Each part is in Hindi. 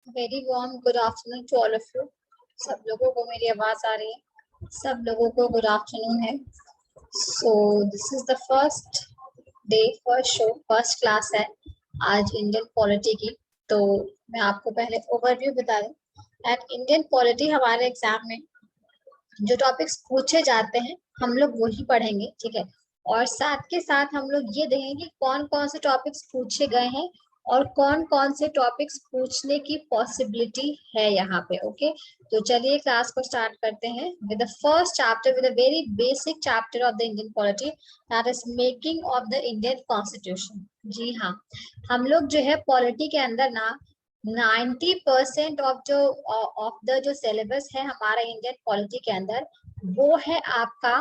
Very warm good afternoon to all of you. सब लोगों को मेरी आवाज आ रही है? सब लोगों को गुड आफ्टरनून है। So this is the first day, first show, first class है आज इंडियन पॉलिटी की। तो मैं आपको पहले ओवरव्यू बता दूं। एट इंडियन पॉलिटी हमारे एग्जाम में जो टॉपिक्स पूछे जाते हैं हम लोग वही पढ़ेंगे, ठीक है। और साथ के साथ हम लोग ये देखेंगे कि कौन कौन से टॉपिक्स पूछे गए हैं और कौन कौन से टॉपिक्स पूछने की पॉसिबिलिटी है यहाँ पे। ओके, तो चलिए क्लास को स्टार्ट करते हैं with the first chapter, with a very basic chapter of the Indian polity, that is making of the Indian constitution. जी हाँ, हम लोग जो है पॉलिटी के अंदर ना 90% ऑफ द जो सिलेबस है हमारा इंडियन पॉलिटी के अंदर, वो है आपका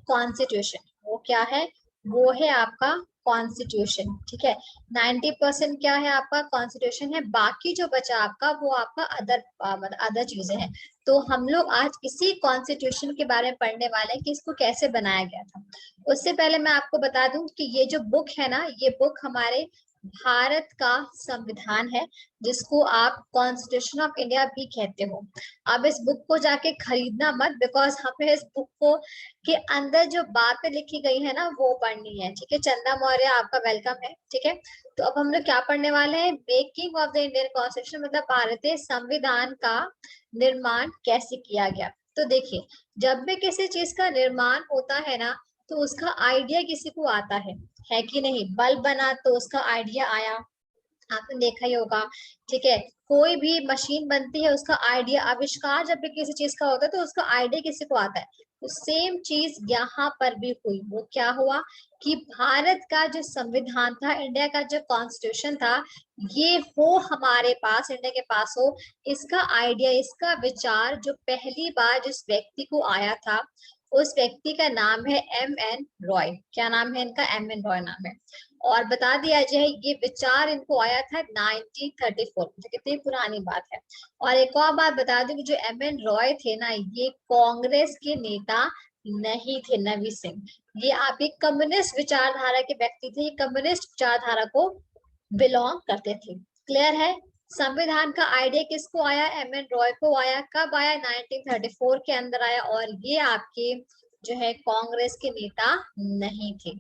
कॉन्स्टिट्यूशन। वो क्या है? वो है आपका कॉन्स्टिट्यूशन, ठीक है। 90% क्या है? आपका कॉन्स्टिट्यूशन है। बाकी जो बचा आपका वो आपका अदर चीजें हैं। तो हम लोग आज इसी कॉन्स्टिट्यूशन के बारे में पढ़ने वाले हैं कि इसको कैसे बनाया गया था। उससे पहले मैं आपको बता दूं कि ये जो बुक है ना, ये बुक हमारे भारत का संविधान है, जिसको आप कॉन्स्टिट्यूशन ऑफ इंडिया भी कहते हो। अब इस बुक को जाके खरीदना मत, बिकॉज हमें इस बुक को के अंदर जो बातें लिखी गई है ना वो पढ़नी है, ठीक है। चंदा मौर्य आपका वेलकम है, ठीक है। तो अब हम लोग क्या पढ़ने वाले हैं? Making of the Indian constitution, मतलब भारतीय संविधान का निर्माण कैसे किया गया। तो देखिए, जब भी किसी चीज का निर्माण होता है ना, तो उसका आइडिया किसी को आता है कि नहीं? बल्ब बना तो उसका आइडिया आया, आपने देखा ही होगा, ठीक है। कोई भी मशीन बनती है, उसका आइडिया, आविष्कार जब भी किसी चीज का होता है तो उसका आइडिया किसी को आता है। तो सेम चीज यहाँ पर भी हुई। वो क्या हुआ कि भारत का जो संविधान था, इंडिया का जो कॉन्स्टिट्यूशन था, ये हो हमारे पास, इंडिया के पास हो, इसका आइडिया, इसका विचार जो पहली बार जिस व्यक्ति को आया था, उस व्यक्ति का नाम है M.N. रॉय। क्या नाम है इनका? M.N. रॉय नाम है। और बता दिया जाए, ये विचार इनको आया था 1934, तो कितनी पुरानी बात है। और एक और बात बता दूं कि जो M.N. रॉय थे ना, ये कांग्रेस के नेता नहीं थे, नवी सिंह। ये आप एक कम्युनिस्ट विचारधारा के व्यक्ति थे, कम्युनिस्ट विचारधारा को बिलोंग करते थे। क्लियर है? संविधान का आइडिया किसको आया? M.N. रॉय को आया। कब आया? 1934 के अंदर आया। और ये आपके जो है कांग्रेस के नेता नहीं थे,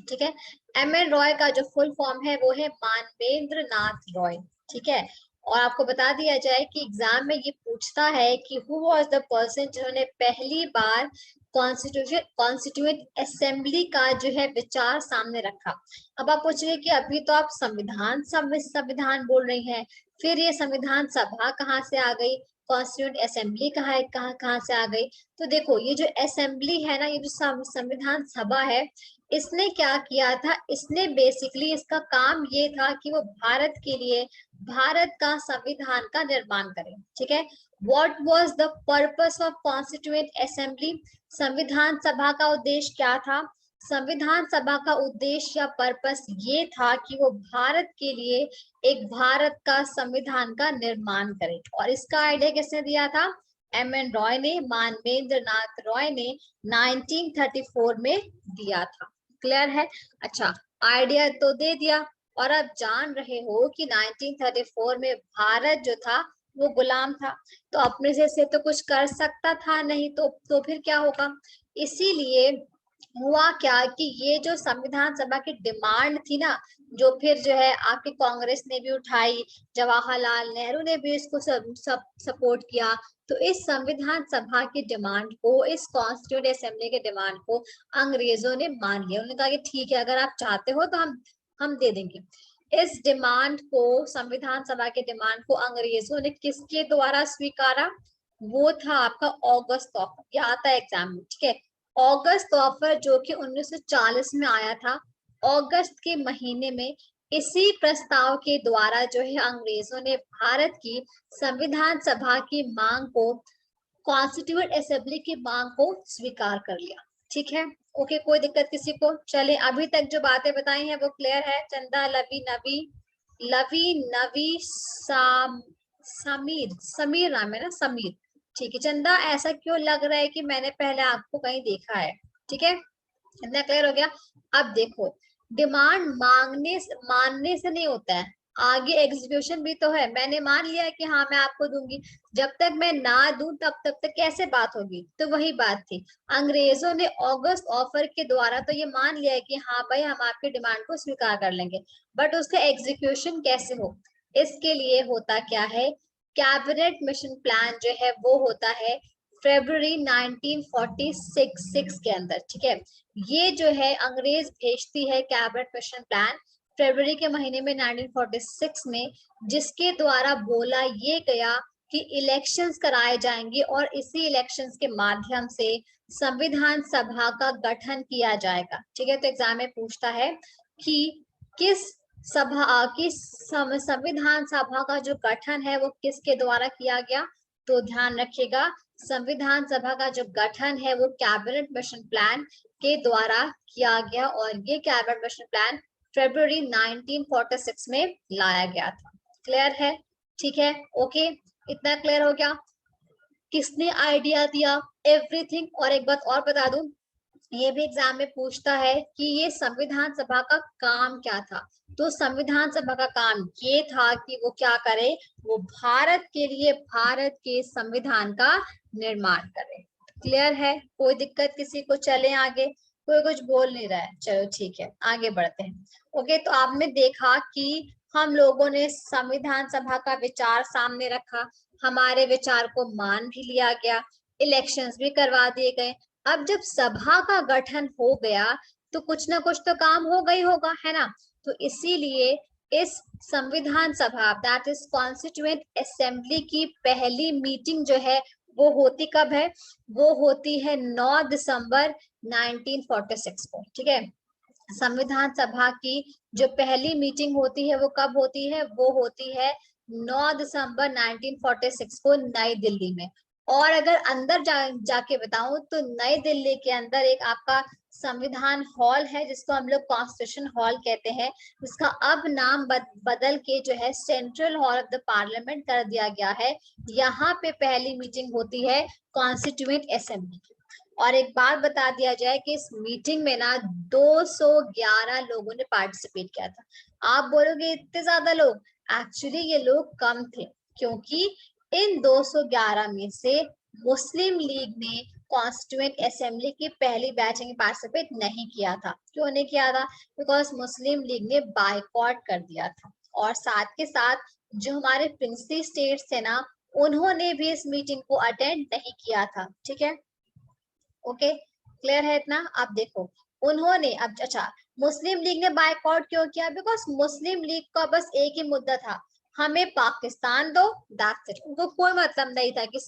ठीक है। M.N. रॉय का जो फुल फॉर्म है वो है मानवेंद्र नाथ रॉय, ठीक है। और आपको बता दिया जाए कि एग्जाम में ये पूछता है कि हु वाज द पर्सन जिन्होंने पहली बार कॉन्स्टिट्यूएंट असेंबली का जो है विचार सामने रखा। अब आप पूछिए कि अभी तो आप संविधान बोल रही हैं, फिर ये संविधान सभा कहाँ से आ गई? कॉन्स्टिट्यूएंट असेंबली कहाँ कहाँ से आ गई? तो देखो, ये जो असेंबली है ना, ये जो संविधान सभा है, इसने क्या किया था? इसने बेसिकली, इसका काम ये था कि वो भारत के लिए, भारत का संविधान का निर्माण करे, ठीक है। What was the purpose of constituent assembly? संविधान सभा का उद्देश्य क्या था? संविधान सभा का उद्देश्य या पर्पस ये था कि वो भारत के लिए एक भारत का संविधान का निर्माण करे। और इसका आइडिया किसने दिया था? M.N. रॉय ने, मानवेंद्र नाथ रॉय ने 1934 में दिया था। क्लियर है? अच्छा, आइडिया तो दे दिया। और अब जान रहे हो कि 1934 में भारत जो था वो गुलाम था, तो अपने से तो कुछ कर सकता था नहीं, तो फिर क्या होगा? इसीलिए हुआ क्या कि ये जो संविधान सभा की डिमांड थी ना, जो फिर जो है आपकी कांग्रेस ने भी उठाई, जवाहरलाल नेहरू ने भी इसको सब सपोर्ट किया। तो इस संविधान सभा की डिमांड को, इस कॉन्स्टिट्यूएंट असेंबली के डिमांड को अंग्रेजों ने मान लिया। उन्होंने कहा कि ठीक है, अगर आप चाहते हो तो हम दे देंगे। इस डिमांड को, संविधान सभा के डिमांड को अंग्रेजों ने किसके द्वारा स्वीकारा? वो था आपका ऑगस्ट ऑफर। ये आता है एग्जाम में, ठीक है। ऑगस्ट ऑफर जो कि 1940 में आया था, अगस्त के महीने में, इसी प्रस्ताव के द्वारा जो है अंग्रेजों ने भारत की संविधान सभा की मांग को, कॉन्स्टिट्यूएंट असेंबली की मांग को स्वीकार कर लिया, ठीक है। ओके, कोई दिक्कत किसी को? चले, अभी तक जो बातें बताई हैं वो क्लियर है? चंदा, लवी, नवी, लवी, नवी, समीर, समीर नाम है ना, समीर, ठीक है। चंदा, ऐसा क्यों लग रहा है कि मैंने पहले आपको कहीं देखा है? ठीक है, इतना क्लियर हो गया। अब देखो, डिमांड मानने से नहीं होता है, आगे एग्जीक्यूशन भी तो है। मैंने मान लिया कि हाँ मैं आपको दूंगी, जब तक मैं ना दूं तब तक कैसे बात होगी। तो वही बात थी, अंग्रेजों ने ऑगस्ट ऑफर के द्वारा तो ये मान लिया है कि हाँ भाई हम आपकी डिमांड को स्वीकार कर लेंगे, बट उसका एग्जीक्यूशन कैसे हो, इसके लिए होता क्या है, कैबिनेट मिशन प्लान जो है वो होता है फरवरी 1946 के अंदर, ठीक है। ये जो है अंग्रेज भेजती है कैबिनेट मिशन प्लान फरवरी के महीने में 1946 में, जिसके द्वारा बोला ये गया कि इलेक्शंस कराए जाएंगे और इसी इलेक्शंस के माध्यम से संविधान सभा का गठन किया जाएगा, ठीक है। तो एग्जाम में पूछता है कि किस सभा की संविधान सभा का जो गठन है वो किसके द्वारा किया गया। तो ध्यान रखिएगा, संविधान सभा का जो गठन है वो कैबिनेट मिशन प्लान के द्वारा किया गया, और ये कैबिनेट मिशन प्लान फरवरी 1946 में लाया गया था। क्लियर है, ठीक है, ओके, इतना क्लियर हो गया। किसने आइडिया दिया, एवरीथिंग। और एक बात और बता दूं, ये भी एग्जाम में पूछता है कि ये संविधान सभा का काम क्या था। तो संविधान सभा का काम ये था कि वो क्या करे, वो भारत के लिए भारत के संविधान का निर्माण करे। क्लियर है, कोई दिक्कत किसी को, चले आगे, कोई कुछ बोल नहीं रहा है, चलो ठीक है आगे बढ़ते हैं। ओके, तो आपने देखा कि हम लोगों ने संविधान सभा का विचार सामने रखा, हमारे विचार को मान भी लिया गया, इलेक्शंस भी करवा दिए गए। अब जब सभा का गठन हो गया तो कुछ ना कुछ तो काम हो गई होगा, है ना। तो इसीलिए इस संविधान सभा दैट इज कॉन्स्टिट्यूएंट असेंबली की पहली मीटिंग जो है वो होती कब है, वो होती है 9 दिसंबर 1946 को, ठीक है। संविधान सभा की जो पहली मीटिंग होती है वो कब होती है, वो होती है 9 दिसंबर 1946 को नई दिल्ली में। और अगर अंदर जाके बताऊं तो नई दिल्ली के अंदर एक आपका संविधान हॉल है जिसको हम लोग कॉन्स्टिट्यूशन हॉल कहते हैं, जिसका अब नाम बदल के जो है central hall of the parliament कर दिया गया है। यहाँ पे पहली मीटिंग होती है कॉन्स्टिट्यूएंट असेंबली की। और एक बात बता दिया जाए कि इस मीटिंग में ना 211 लोगों ने पार्टिसिपेट किया था। आप बोलोगे इतने ज्यादा लोग, एक्चुअली ये लोग कम थे, क्योंकि इन 211 में से मुस्लिम लीग ने कॉन्स्टिट्यूएंट असेंबली की पहली बैच में पार्टिसिपेट नहीं किया था। क्यों नहीं किया था, बिकॉज मुस्लिम लीग ने बायकॉट कर दिया था। और साथ के साथ जो हमारे प्रिंसली स्टेट्स थे ना, उन्होंने भी इस मीटिंग को अटेंड नहीं किया था, ठीक है, ओके, क्लियर है इतना। आप देखो, उन्होंने अब अच्छा, मुस्लिम लीग ने बायकॉट क्यों किया, बिकॉज मुस्लिम लीग का बस एक ही मुद्दा था, हमें पाकिस्तान दो, दैट्स इट। उनको कोई मतलब नहीं था कि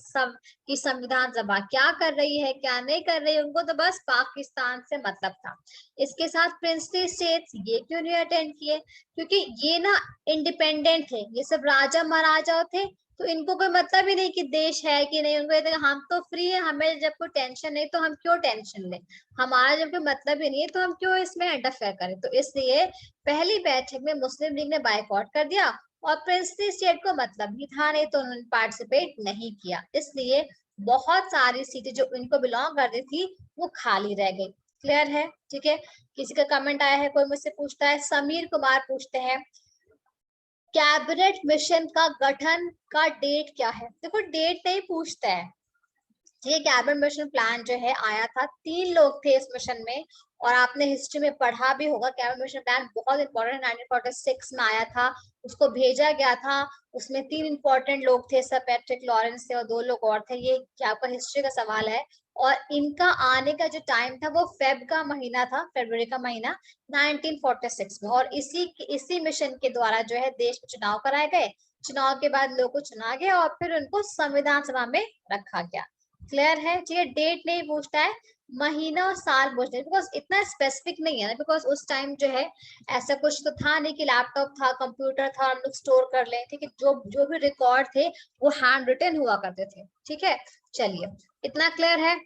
संविधान सभा क्या कर रही है क्या नहीं कर रही है, उनको तो बस पाकिस्तान से मतलब था। इसके साथ प्रिंसली स्टेट्स ये क्यों नहीं अटेंड किए, क्योंकि ये ना इंडिपेंडेंट थे, ये सब राजा महाराजा थे, तो इनको कोई मतलब ही नहीं कि देश है कि नहीं, उनको ये हम तो फ्री है, हमें जब कोई टेंशन नहीं तो हम क्यों टेंशन लें, हमारा जब कोई मतलब ही नहीं है तो हम क्यों इसमें इंटरफेयर करें। तो इसलिए पहली बैठक में मुस्लिम लीग ने बायकॉट कर दिया, और प्रिंसली स्टेट को मतलब ही था नहीं तो उन्होंने पार्टिसिपेट नहीं किया, इसलिए बहुत सारी सीटें जो इनको बिलोंग करती थी वो खाली रह गई। क्लियर है, ठीक है। किसी का कमेंट आया है, कोई मुझसे पूछता है, समीर कुमार पूछते हैं कैबिनेट मिशन का गठन का डेट क्या है। देखो डेट नहीं पूछता है, ये कैबिनेट मिशन प्लान जो है आया था, 3 लोग थे इस मिशन में, और आपने हिस्ट्री में पढ़ा भी होगा कैबिनेट मिशन प्लान बहुत इंपॉर्टेंट 1946 में आया था, उसको भेजा गया था। उसमें 3 इंपॉर्टेंट लोग थे, सर पैट्रिक लॉरेंस थे और 2 लोग और थे। ये क्या आपका हिस्ट्री का सवाल है। और इनका आने का जो टाइम था वो फेब का महीना था, फरवरी का महीना 1946 में। और इसी मिशन के द्वारा जो है देश में चुनाव कराए गए, चुनाव के बाद लोगों को चुना गया और फिर उनको संविधान सभा में रखा गया। क्लियर है, ठीक है। डेट नहीं पूछता है, महीना और साल पूछते हैं, बिकॉज इतना स्पेसिफिक नहीं है ना, बिकॉज उस टाइम जो है ऐसा कुछ तो था नहीं कि लैपटॉप था, कंप्यूटर था, हम लोग स्टोर कर लें, ठीक है। जो जो भी रिकॉर्ड थे वो हैंड रिटन हुआ करते थे, ठीक है। चलिए, इतना क्लियर है।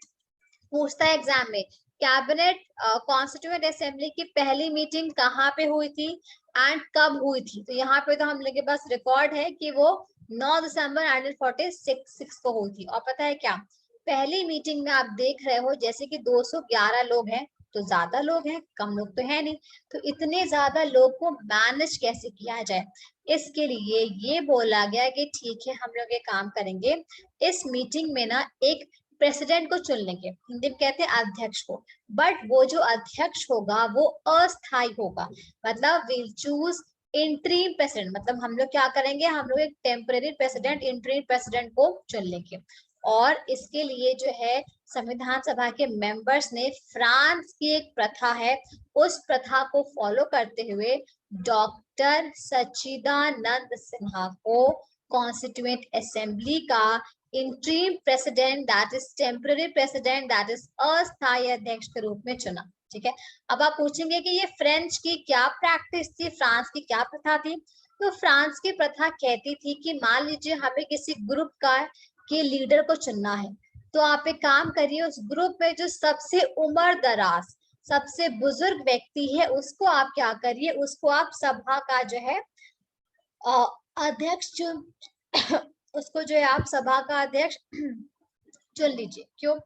पूछता है एग्जाम में, कैबिनेट कॉन्स्टिट्यूएंट असेंबली की पहली मीटिंग कहाँ पे हुई थी एंड कब हुई थी। तो यहाँ पे तो हम लोग के पास रिकॉर्ड है कि वो 9 दिसंबर 1946 को हुई थी। और पता है क्या, पहली मीटिंग में आप देख रहे हो जैसे कि 211 लोग हैं, तो ज्यादा लोग हैं, कम लोग तो है नहीं, तो इतने ज्यादा लोग को मैनेज कैसे किया जाए। इसके लिए ये बोला गया कि ठीक है हम लोग ये काम करेंगे, इस मीटिंग में ना एक प्रेसिडेंट को चुन लेंगे, हिंदी में कहते हैं अध्यक्ष को, बट वो जो अध्यक्ष होगा वो अस्थायी होगा, मतलब विल चूज इंटरिम प्रेसिडेंट, मतलब हम लोग क्या करेंगे, हम लोग एक टेम्परेरी प्रेसिडेंट, इंटरिम प्रेसिडेंट को चुन लेंगे। और इसके लिए जो है संविधान सभा के मेंबर्स ने फ्रांस की एक प्रथा है, उस प्रथा को फॉलो करते हुए डॉक्टर सच्चिदानंद सिन्हा को कॉन्स्टिट्यूएंट असेंबली का interim president that is temporary president that is अस्थायी अध्यक्ष के रूप में चुना। ठीक है, अब आप पूछेंगे कि ये फ्रेंच की क्या प्रैक्टिस थी, फ्रांस की क्या प्रथा थी। तो फ्रांस की प्रथा कहती थी कि मान लीजिए हमें किसी ग्रुप का के लीडर को चुनना है, तो आप एक काम करिए, उस ग्रुप में जो सबसे उम्र दराज, सबसे बुजुर्ग व्यक्ति है उसको आप क्या करिए, उसको आप सभा का जो है अध्यक्ष चुन उसको जो है आप सभा का अध्यक्ष चुन लीजिए। क्यों?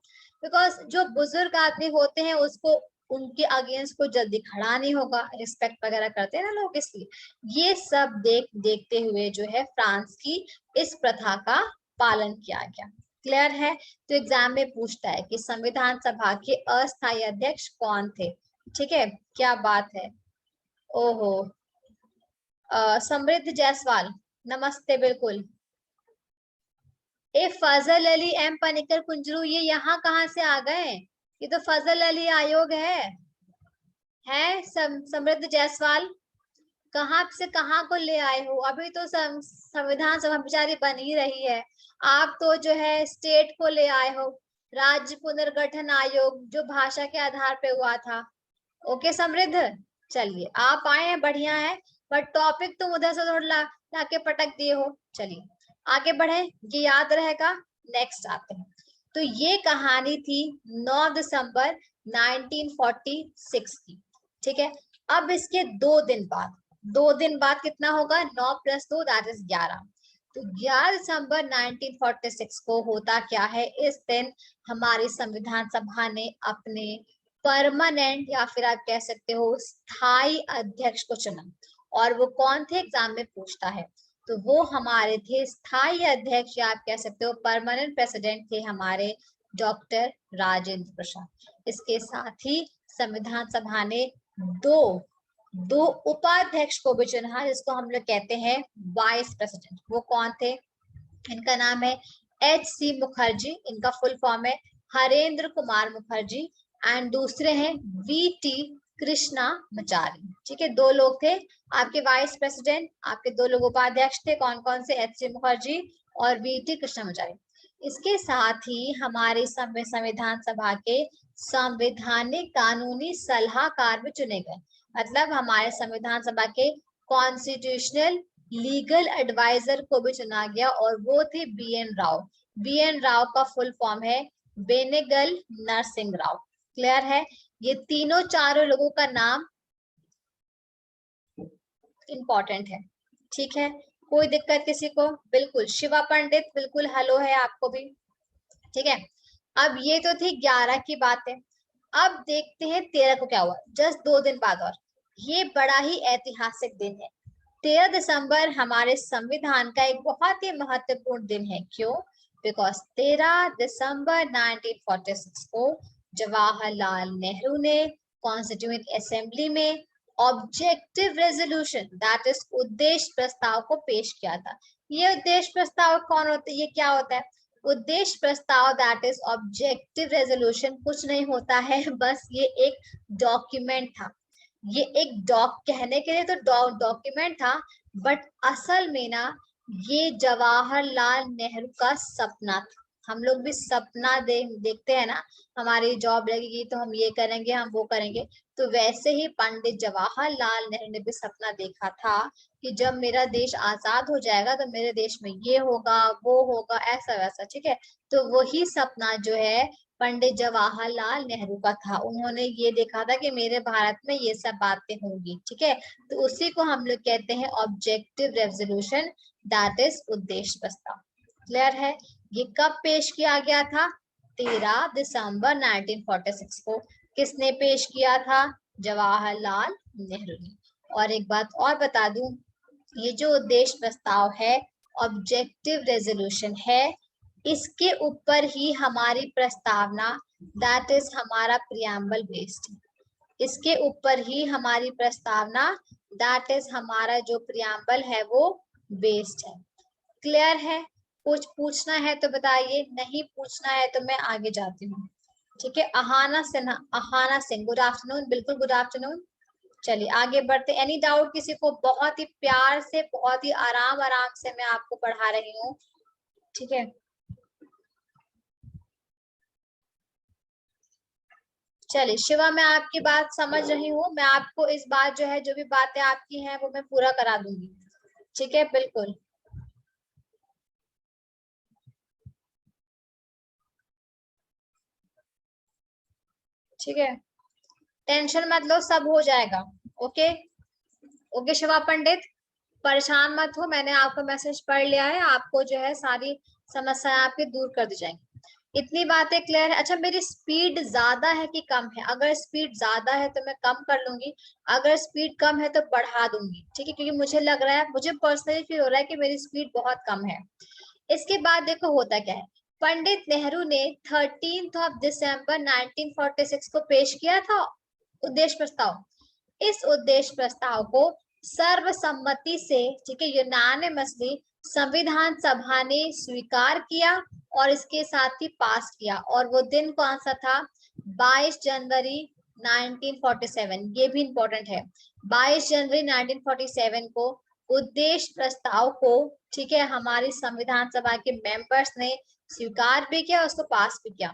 बिकॉज जो बुजुर्ग आदमी होते हैं उसको उनके अगेंस्ट को जल्दी खड़ा नहीं होगा, रिस्पेक्ट वगैरह करते हैं ना लोग, इसलिए ये सब देखते हुए जो है फ्रांस की इस प्रथा का पालन किया गया। क्लियर है? तो एग्जाम में पूछता है कि संविधान सभा के अस्थायी अध्यक्ष कौन थे। ठीक है, क्या बात है। ओहो, समृद्ध जायसवाल, नमस्ते। बिल्कुल। ए फजल अली एम पनिकर कुंजरू, ये यहाँ कहाँ से आ गए? ये तो फजल अली आयोग है समृद्ध जायसवाल, कहाँ से कहाँ को ले आए हो? अभी तो संविधान सभा बेचारी बन ही रही है, आप तो जो है स्टेट को ले आए हो, राज्य पुनर्गठन आयोग जो भाषा के आधार पे हुआ था। ओके समृद्ध, चलिए आप आए हैं, बढ़िया है, बट टॉपिक तुम उधर से थोड़ा लाके पटक दिए हो। चलिए आगे बढ़े, ये याद रहेगा। नेक्स्ट आते हैं। तो ये कहानी थी 9 दिसंबर 1946 की। ठीक है, अब इसके 2 दिन बाद कितना होगा, 9 + 2 दैट इज 11। तो 11 दिसंबर 1946 को होता क्या है, इस दिन हमारी संविधान सभा ने अपने परमानेंट या फिर आप कह सकते हो स्थायी अध्यक्ष को चुना। और वो कौन थे, एग्जाम में पूछता है। तो वो हमारे थे स्थायी अध्यक्ष या आप कह सकते हो परमानेंट प्रेसिडेंट थे हमारे डॉक्टर राजेंद्र प्रसाद। इसके साथ ही संविधान सभा ने दो उपाध्यक्ष को भी चुना, जिसको हम लोग कहते हैं वाइस प्रेसिडेंट। वो कौन थे, इनका नाम है H.C. मुखर्जी, इनका फुल फॉर्म है हरेंद्र कुमार मुखर्जी, एंड दूसरे हैं V.T. कृष्णामाचारी। ठीक है, 2 लोग थे आपके वाइस प्रेसिडेंट, आपके 2 लोग उपाध्यक्ष थे, कौन कौन से, H.C. मुखर्जी और V.T. कृष्णामाचारी। इसके साथ ही हमारे संविधान सभा के संवैधानिक कानूनी सलाहकार भी चुने गए, मतलब हमारे संविधान सभा के कॉन्स्टिट्यूशनल लीगल एडवाइजर को भी चुना गया, और वो थे B.N. राव। B.N. राव का फुल फॉर्म है बेनेगल नरसिंह राव। क्लियर है? ये तीनों चारों लोगों का नाम इंपॉर्टेंट है। ठीक है, कोई दिक्कत किसी को? बिल्कुल, शिवा पंडित बिल्कुल हेलो है आपको भी। ठीक है, अब ये तो थी 11 की बात है। अब देखते हैं 13 को क्या हुआ, जस्ट 2 दिन बाद। और ये बड़ा ही ऐतिहासिक दिन है। 13 दिसंबर हमारे संविधान का एक बहुत ही महत्वपूर्ण दिन है। क्यों? बिकॉज 13 दिसंबर 1946 को जवाहरलाल नेहरू ने कॉन्स्टिट्यूएंट असेंबली में ऑब्जेक्टिव रेजोल्यूशन दैट इज उद्देश्य प्रस्ताव को पेश किया था। ये उद्देश्य प्रस्ताव कौन होता है, ये क्या होता है? उद्देश्य प्रस्ताव दैट इज ऑब्जेक्टिव रेजोल्यूशन कुछ नहीं होता है, बस ये एक डॉक्यूमेंट था। ये एक कहने के लिए तो डॉक्यूमेंट था, बट असल में ना ये जवाहरलाल नेहरू का सपना था। हम लोग भी सपना देखते हैं ना, हमारी जॉब लगेगी तो हम ये करेंगे, हम वो करेंगे, तो वैसे ही पंडित जवाहरलाल नेहरू ने भी सपना देखा था कि जब मेरा देश आजाद हो जाएगा तो मेरे देश में ये होगा, वो होगा, ऐसा वैसा। ठीक है, तो वही सपना जो है पंडित जवाहरलाल नेहरू का था। उन्होंने ये देखा था कि मेरे भारत में ये सब बातें होंगी। ठीक है, तो उसी को हम लोग कहते हैं ऑब्जेक्टिव रेजोल्यूशन दैट इज उद्देश्य प्रस्ताव। क्लियर है? ये कब पेश किया गया था? 13 दिसंबर 1946 को। किसने पेश किया था? जवाहरलाल नेहरू ने। और एक बात और बता दूं, ये जो उद्देश्य प्रस्ताव है, ऑब्जेक्टिव रेजोल्यूशन है, इसके ऊपर ही हमारी प्रस्तावना, दैट इज हमारा प्रियम्बल बेस्ड, इसके ऊपर ही हमारी प्रस्तावना, दैट इज हमारा जो प्रियम्बल है वो बेस्ड है। क्लियर है? कुछ पूछना है तो बताइए, नहीं पूछना है तो मैं आगे जाती हूँ। ठीक है, अहाना सिन्हा, अहाना सिंह, गुड आफ्टरनून। बिल्कुल गुड आफ्टरनून। चलिए आगे बढ़ते। एनी डाउट किसी को? बहुत ही प्यार से, बहुत ही आराम आराम से मैं आपको पढ़ा रही हूँ। ठीक है, चलिए शिवा, मैं आपकी बात समझ रही हूँ। मैं आपको इस बात जो है, जो भी बातें आपकी हैं वो मैं पूरा करा दूंगी। ठीक है, बिल्कुल। ठीक है, टेंशन मत लो, सब हो जाएगा। ओके ओके शिवा पंडित, परेशान मत हो, मैंने आपका मैसेज पढ़ लिया है। आपको जो है सारी समस्याएं आपकी दूर कर दी जाएंगी। इतनी बातें क्लियर है? अच्छा, मेरी स्पीड ज्यादा है कि कम है? अगर स्पीड ज्यादा है तो मैं कम कर लूंगी, अगर स्पीड कम है तो बढ़ा दूंगी। ठीक है, क्योंकि मुझे लग रहा है, मुझे पर्सनली फील हो रहा है कि मेरी स्पीड बहुत कम है। इसके बाद देखो होता क्या है, पंडित नेहरू ने 13 दिसंबर 1946 को पेश किया था उद्देश्य प्रस्ताव। इस उद्देश्य प्रस्ताव को सर्वसम्मति से, ठीक है, यूनानिमसली संविधान सभा ने स्वीकार किया और इसके साथ ही पास किया। और वो दिन कौन सा था? 22 जनवरी 1947। ये भी इंपॉर्टेंट है। 22 जनवरी 1947 को उद्देश्य प्रस्ताव को, ठीक है, हमारी संविधान सभा के मेंबर्स ने स्वीकार भी किया, उसको पास भी किया।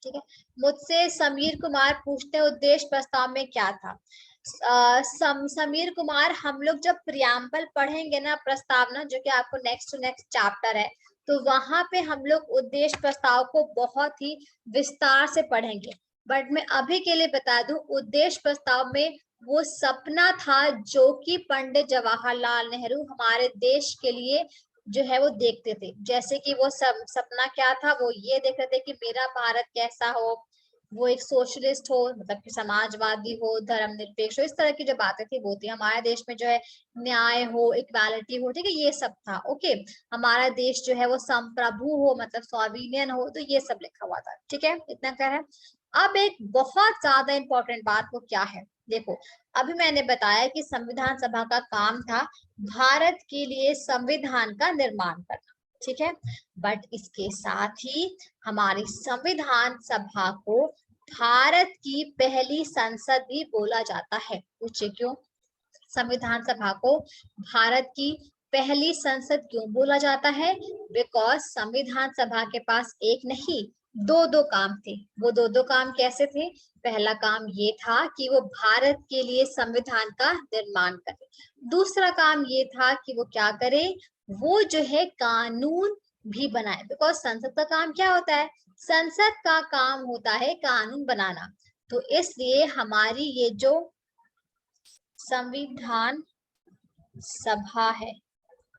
ठीक है, मुझसे समीर कुमार पूछते हैं उद्देश्य प्रस्ताव में क्या था। समीर कुमार, हम लोग जब प्रियम्बल पढ़ेंगे ना, प्रस्तावना, जो कि आपको नेक्स्ट टू नेक्स्ट चैप्टर है, तो वहां पे हम लोग उद्देश्य प्रस्ताव को बहुत ही विस्तार से पढ़ेंगे। बट मैं अभी के लिए बता दूं, उद्देश्य प्रस्ताव में वो सपना था जो कि पंडित जवाहरलाल नेहरू हमारे देश के लिए जो है वो देखते थे। जैसे कि वो सपना क्या था? वो ये देख रहे थे कि मेरा भारत कैसा हो, वो एक सोशलिस्ट हो, मतलब कि समाजवादी हो, धर्मनिरपेक्ष हो, इस तरह की जो बातें थी वो थी। हमारे देश में जो है न्याय हो, इक्वालिटी हो, ठीक है, ये सब था। ओके, हमारा देश जो है वो संप्रभु हो, मतलब सोविनियन हो, तो ये सब लिखा हुआ था। ठीक है, इतना कर है। अब एक बहुत ज्यादा इंपॉर्टेंट बात, वो क्या है? देखो, अभी मैंने बताया कि संविधान सभा का काम था भारत के लिए संविधान का निर्माण करना। ठीक है, बट इसके साथ ही हमारी संविधान सभा को भारत की पहली संसद भी बोला जाता है। पूछे क्यों संविधान सभा को भारत की पहली संसद क्यों बोला जाता है? बिकॉज संविधान सभा के पास एक नहीं, दो दो काम थे। वो दो दो काम कैसे थे? पहला काम ये था कि वो भारत के लिए संविधान का निर्माण करे। दूसरा काम ये था कि वो क्या करे? वो जो है कानून भी बनाए। बिकॉज संसद का काम क्या होता है? संसद का काम होता है कानून बनाना। तो इसलिए हमारी ये जो संविधान सभा है,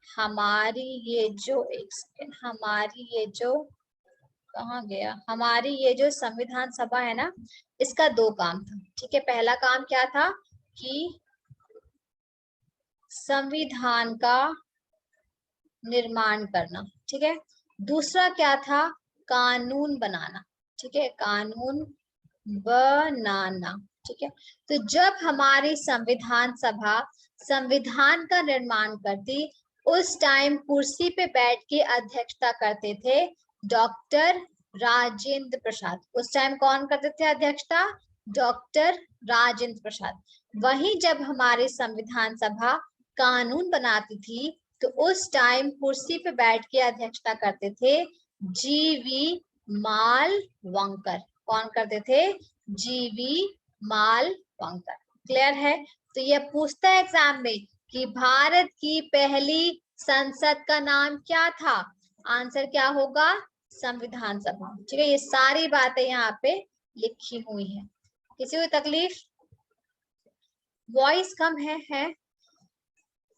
हमारी ये जो, एक सेकेंड, हमारी ये जो, कहाँ गया, हमारी ये जो संविधान सभा है ना, इसका दो काम था। ठीक है, पहला काम क्या था कि संविधान का निर्माण करना। ठीक है, दूसरा क्या था? कानून बनाना। ठीक है, कानून बनाना। ठीक है, तो जब हमारी संविधान सभा संविधान का निर्माण करती, उस टाइम कुर्सी पे बैठ के अध्यक्षता करते थे डॉक्टर राजेंद्र प्रसाद। उस टाइम कौन करते थे अध्यक्षता? डॉक्टर राजेंद्र प्रसाद। वहीं जब हमारी संविधान सभा कानून बनाती थी, तो उस टाइम कुर्सी पे बैठ के अध्यक्षता करते थे जीवी मालवंकर। कौन करते थे? जीवी मालवंकर। क्लियर है? तो ये पूछता है एग्जाम में कि भारत की पहली संसद का नाम क्या था? आंसर क्या होगा? संविधान सभा। ठीक है, ये सारी बातें यहाँ पे लिखी हुई है। किसी को तकलीफ? वॉइस कम है?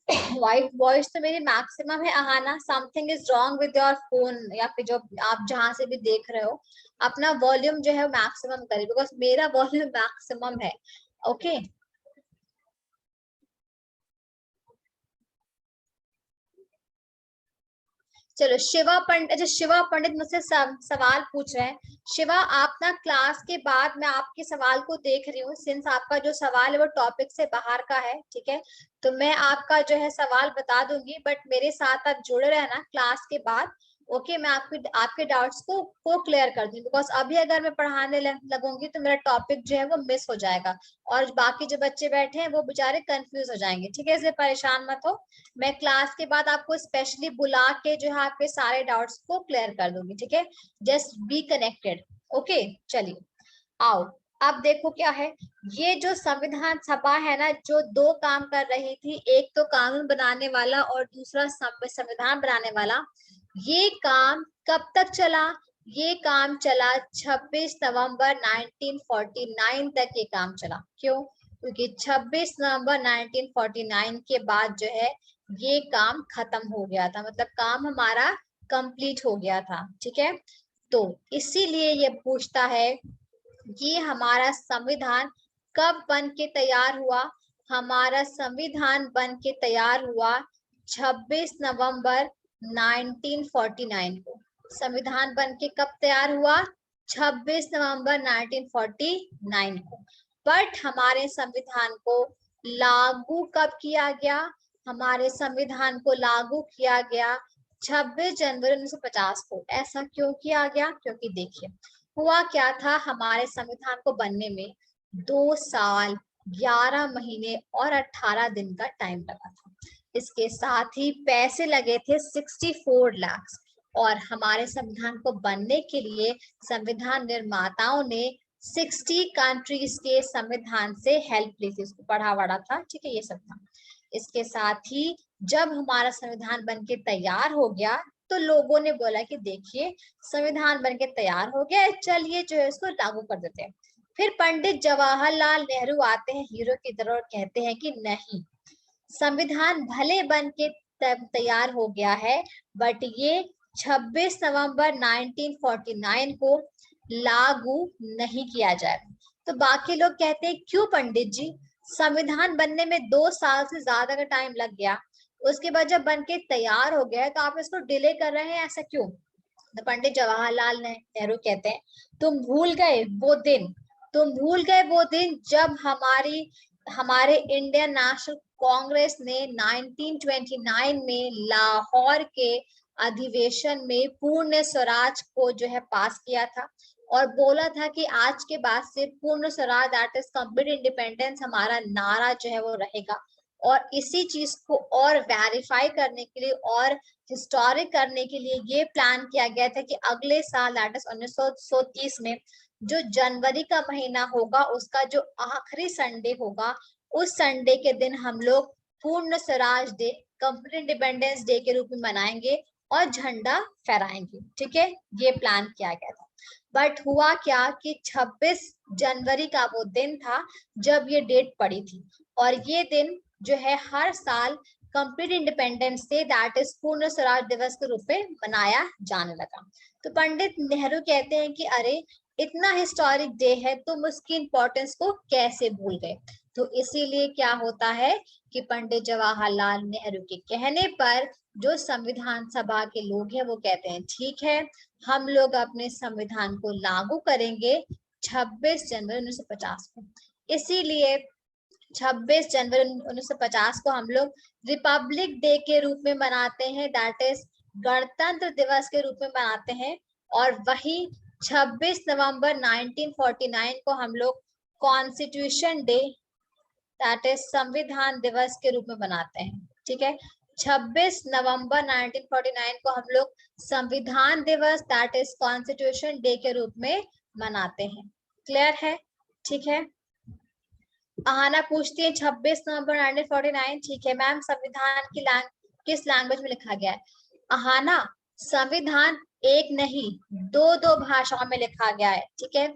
वाइट वॉइस तो मेरी मैक्सिमम है। Ahana, something is wrong with your phone, या फिर जो आप जहां से भी देख रहे हो, अपना वॉल्यूम जो है मैक्सिमम करिए, बिकॉज मेरा वॉल्यूम मैक्सिमम है। ओके चलो, शिवा पंडित, अच्छा शिवा पंडित मुझसे सवाल पूछ रहे हैं। शिवा, आप ना क्लास के बाद, मैं आपके सवाल को देख रही हूँ, सिंस आपका जो सवाल है वो टॉपिक से बाहर का है, ठीक है, तो मैं आपका जो है सवाल बता दूंगी, बट मेरे साथ आप जुड़े रहना क्लास के बाद। ओके, मैं आपके डाउट्स को क्लियर कर दूंगी, बिकॉज अभी अगर मैं पढ़ाने लगूंगी तो मेरा टॉपिक जो है वो मिस हो जाएगा, और बाकी जो बच्चे बैठे हैं वो बेचारे कंफ्यूज हो जाएंगे, ठीक है, इसलिए परेशान मत हो। मैं क्लास के बाद आपको स्पेशली बुला के जो है आपके सारे डाउट्स को क्लियर कर दूंगी, ठीक है, जस्ट बी कनेक्टेड। ओके चलिए, आओ, अब देखो क्या है। ये जो संविधान सभा है ना, जो दो काम कर रही थी, एक तो कानून बनाने वाला और दूसरा संविधान बनाने वाला, ये काम कब तक चला? ये काम चला 26 नवंबर 1949 तक ये काम चला। क्यों? क्योंकि 26 नवंबर 1949 के बाद जो है ये काम खत्म हो गया था, मतलब काम हमारा कंप्लीट हो गया था, ठीक है। तो इसीलिए ये पूछता है ये हमारा संविधान कब बन के तैयार हुआ? हमारा संविधान बन के तैयार हुआ 26 नवंबर 1949 को। संविधान बन के कब तैयार हुआ? 26 नवंबर 1949 को। बट हमारे संविधान को लागू कब किया गया? हमारे संविधान को लागू किया गया 26 जनवरी 1950 को। ऐसा क्यों किया गया? क्योंकि देखिए, हुआ क्या था, हमारे संविधान को बनने में 2 साल 11 महीने और 18 दिन का टाइम लगा था। इसके साथ ही पैसे लगे थे 64 लाख। और हमारे संविधान को बनने के लिए संविधान निर्माताओं ने 60 कंट्रीज के संविधान से हेल्प ली थी, उसको पढ़ा वढ़ा था, ठीक है, ये सब था। इसके साथ ही जब हमारा संविधान बन के तैयार हो गया तो लोगों ने बोला कि देखिए संविधान बनके तैयार हो गया है, चलिए जो है इसको लागू कर देते हैं। फिर पंडित जवाहरलाल नेहरू आते हैं हीरो की तरह और कहते हैं कि नहीं, संविधान भले बन के तैयार हो गया है, बट ये 26 नवंबर 1949 को लागू नहीं किया जाएगा। तो बाकी लोग कहते हैं क्यों पंडित जी, संविधान बनने में 2 साल से ज्यादा का टाइम लग गया, उसके बाद जब बन के तैयार हो गया है तो आप इसको डिले कर रहे हैं, ऐसा क्यों? तो पंडित जवाहरलाल नेहरू कहते हैं तुम भूल गए वो दिन, तुम भूल गए वो दिन जब हमारे इंडियन नेशनल कांग्रेस ने 1929 में लाहौर के अधिवेशन में पूर्ण स्वराज को जो है पास किया था, और बोला था कि आज के बाद से पूर्ण Swaraj, that is complete independence, हमारा नारा जो है वो रहेगा। और इसी चीज को और वेरीफाई करने के लिए और हिस्टोरिक करने के लिए ये प्लान किया गया था कि अगले साल, दैट इज 1930 में, जो जनवरी का महीना होगा उसका जो आखिरी संडे होगा, उस संडे के दिन हम लोग पूर्ण Swaraj day, complete independence day के रूप में मनाएंगे और झंडा फहराएंगे, ठीक है, ये प्लान किया गया था। बट हुआ क्या कि 26 जनवरी का वो दिन था जब ये डेट पड़ी थी, और ये दिन जो है हर साल complete independence day, that is पूर्ण स्वराज दिवस के रूप में मनाया जाने लगा। तो पंडित नेहरू कहते हैं कि अरे इतना हिस्टोरिक डे है, तुम उसकी इंपॉर्टेंस को कैसे भूल गए? तो इसीलिए क्या होता है कि पंडित जवाहरलाल नेहरू के कहने पर जो संविधान सभा के लोग हैं वो कहते हैं ठीक है, हम लोग अपने संविधान को लागू करेंगे 26 जनवरी 1950 को। इसीलिए 26 जनवरी 1950 को हम लोग रिपब्लिक डे के रूप में मनाते हैं, दैट इज गणतंत्र दिवस के रूप में मनाते हैं। और वही 26 नवंबर 1949 को हम लोग कॉन्स्टिट्यूशन डे, दैट इज संविधान दिवस के रूप में मनाते हैं, ठीक है। 26 नवंबर 1949 को हम लोग संविधान दिवस, दैट इज कॉन्स्टिट्यूशन डे के रूप में मनाते हैं। क्लियर है? ठीक है। आहाना पूछती है 26 नवंबर 1949, ठीक है मैम, संविधान की किस लैंग्वेज में लिखा गया है? आहाना, संविधान एक नहीं, दो भाषाओं में लिखा गया है, ठीक है।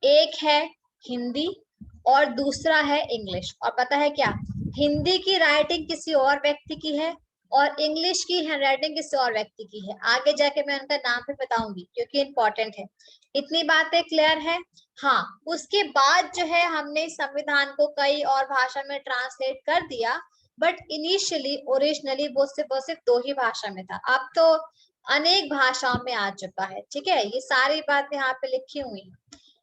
एक है हिंदी और दूसरा है इंग्लिश। और पता है क्या, हिंदी की राइटिंग किसी और व्यक्ति की है और इंग्लिश की हैंडराइटिंग किसी और व्यक्ति की है। आगे जाके मैं उनका नाम भी बताऊंगी क्योंकि इंपॉर्टेंट है। इतनी बातें क्लियर है? हाँ, उसके बाद जो है हमने संविधान को कई और भाषा में ट्रांसलेट कर दिया, बट इनिशियली ओरिजिनली वो सिर्फ दो ही भाषा में था। अब तो अनेक भाषाओं में आ चुका है। ठीक है, ये सारी बातें यहाँ पे लिखी हुई है।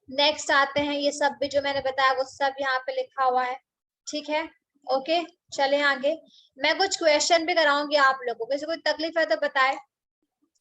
नेक्स्ट आते हैं, ये सब भी जो मैंने बताया वो सब यहाँ पे लिखा हुआ है। ठीक है, ओके, चले आगे। मैं कुछ क्वेश्चन भी कराऊंगी आप लोगों को, किसी कोई तकलीफ है तो बताए।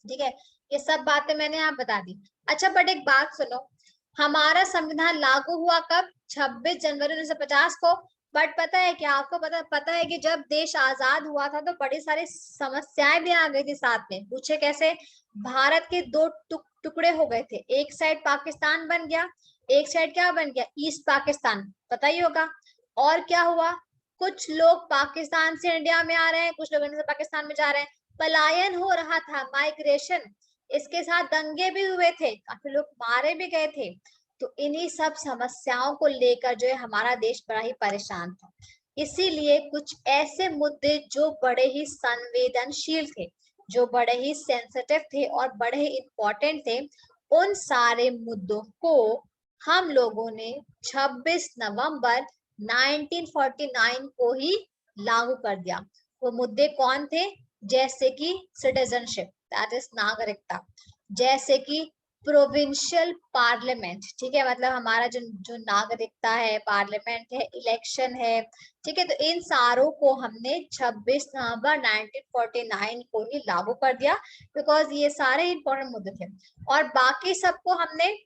ठीक है, ये सब बातें मैंने यहाँ बता दी। अच्छा, बट एक बात सुनो, हमारा संविधान लागू हुआ कब? 26 जनवरी 1950 को। बट पता है क्या आपको? पता है कि जब देश आजाद हुआ था तो बड़ी सारी समस्याएं भी आ गई थी साथ में। पूछे कैसे? भारत के दो टुकड़े हो गए थे। एक साइड पाकिस्तान बन गया, एक साइड क्या बन गया? ईस्ट पाकिस्तान, पता ही होगा। और क्या हुआ? कुछ लोग पाकिस्तान से इंडिया में आ रहे हैं, कुछ लोग इंडिया से पाकिस्तान में जा रहे हैं। पलायन हो रहा था, माइग्रेशन। इसके साथ दंगे भी हुए थे, काफी लोग मारे भी गए थे। तो इन्हीं सब समस्याओं को लेकर जो है हमारा देश बड़ा ही परेशान था। इसीलिए कुछ ऐसे मुद्दे जो बड़े ही संवेदनशील थे, जो बड़े ही सेंसिटिव थे और बड़े ही इंपॉर्टेंट थे, उन सारे मुद्दों को हम लोगों ने 26 नवंबर 1949 को ही लागू कर दिया। वो मुद्दे कौन थे? जैसे कि सिटीजनशिप, दैट इज नागरिकता, जैसे कि प्रोविंशियल पार्लियामेंट, ठीक है, मतलब हमारा जो जो नागरिकता है, पार्लियामेंट है, इलेक्शन है। ठीक है, तो इन सारों को हमने 26 नवंबर 1949 को ही लागू कर दिया, बिकॉज ये सारे इंपॉर्टेंट मुद्दे थे। और बाकी सबको हमने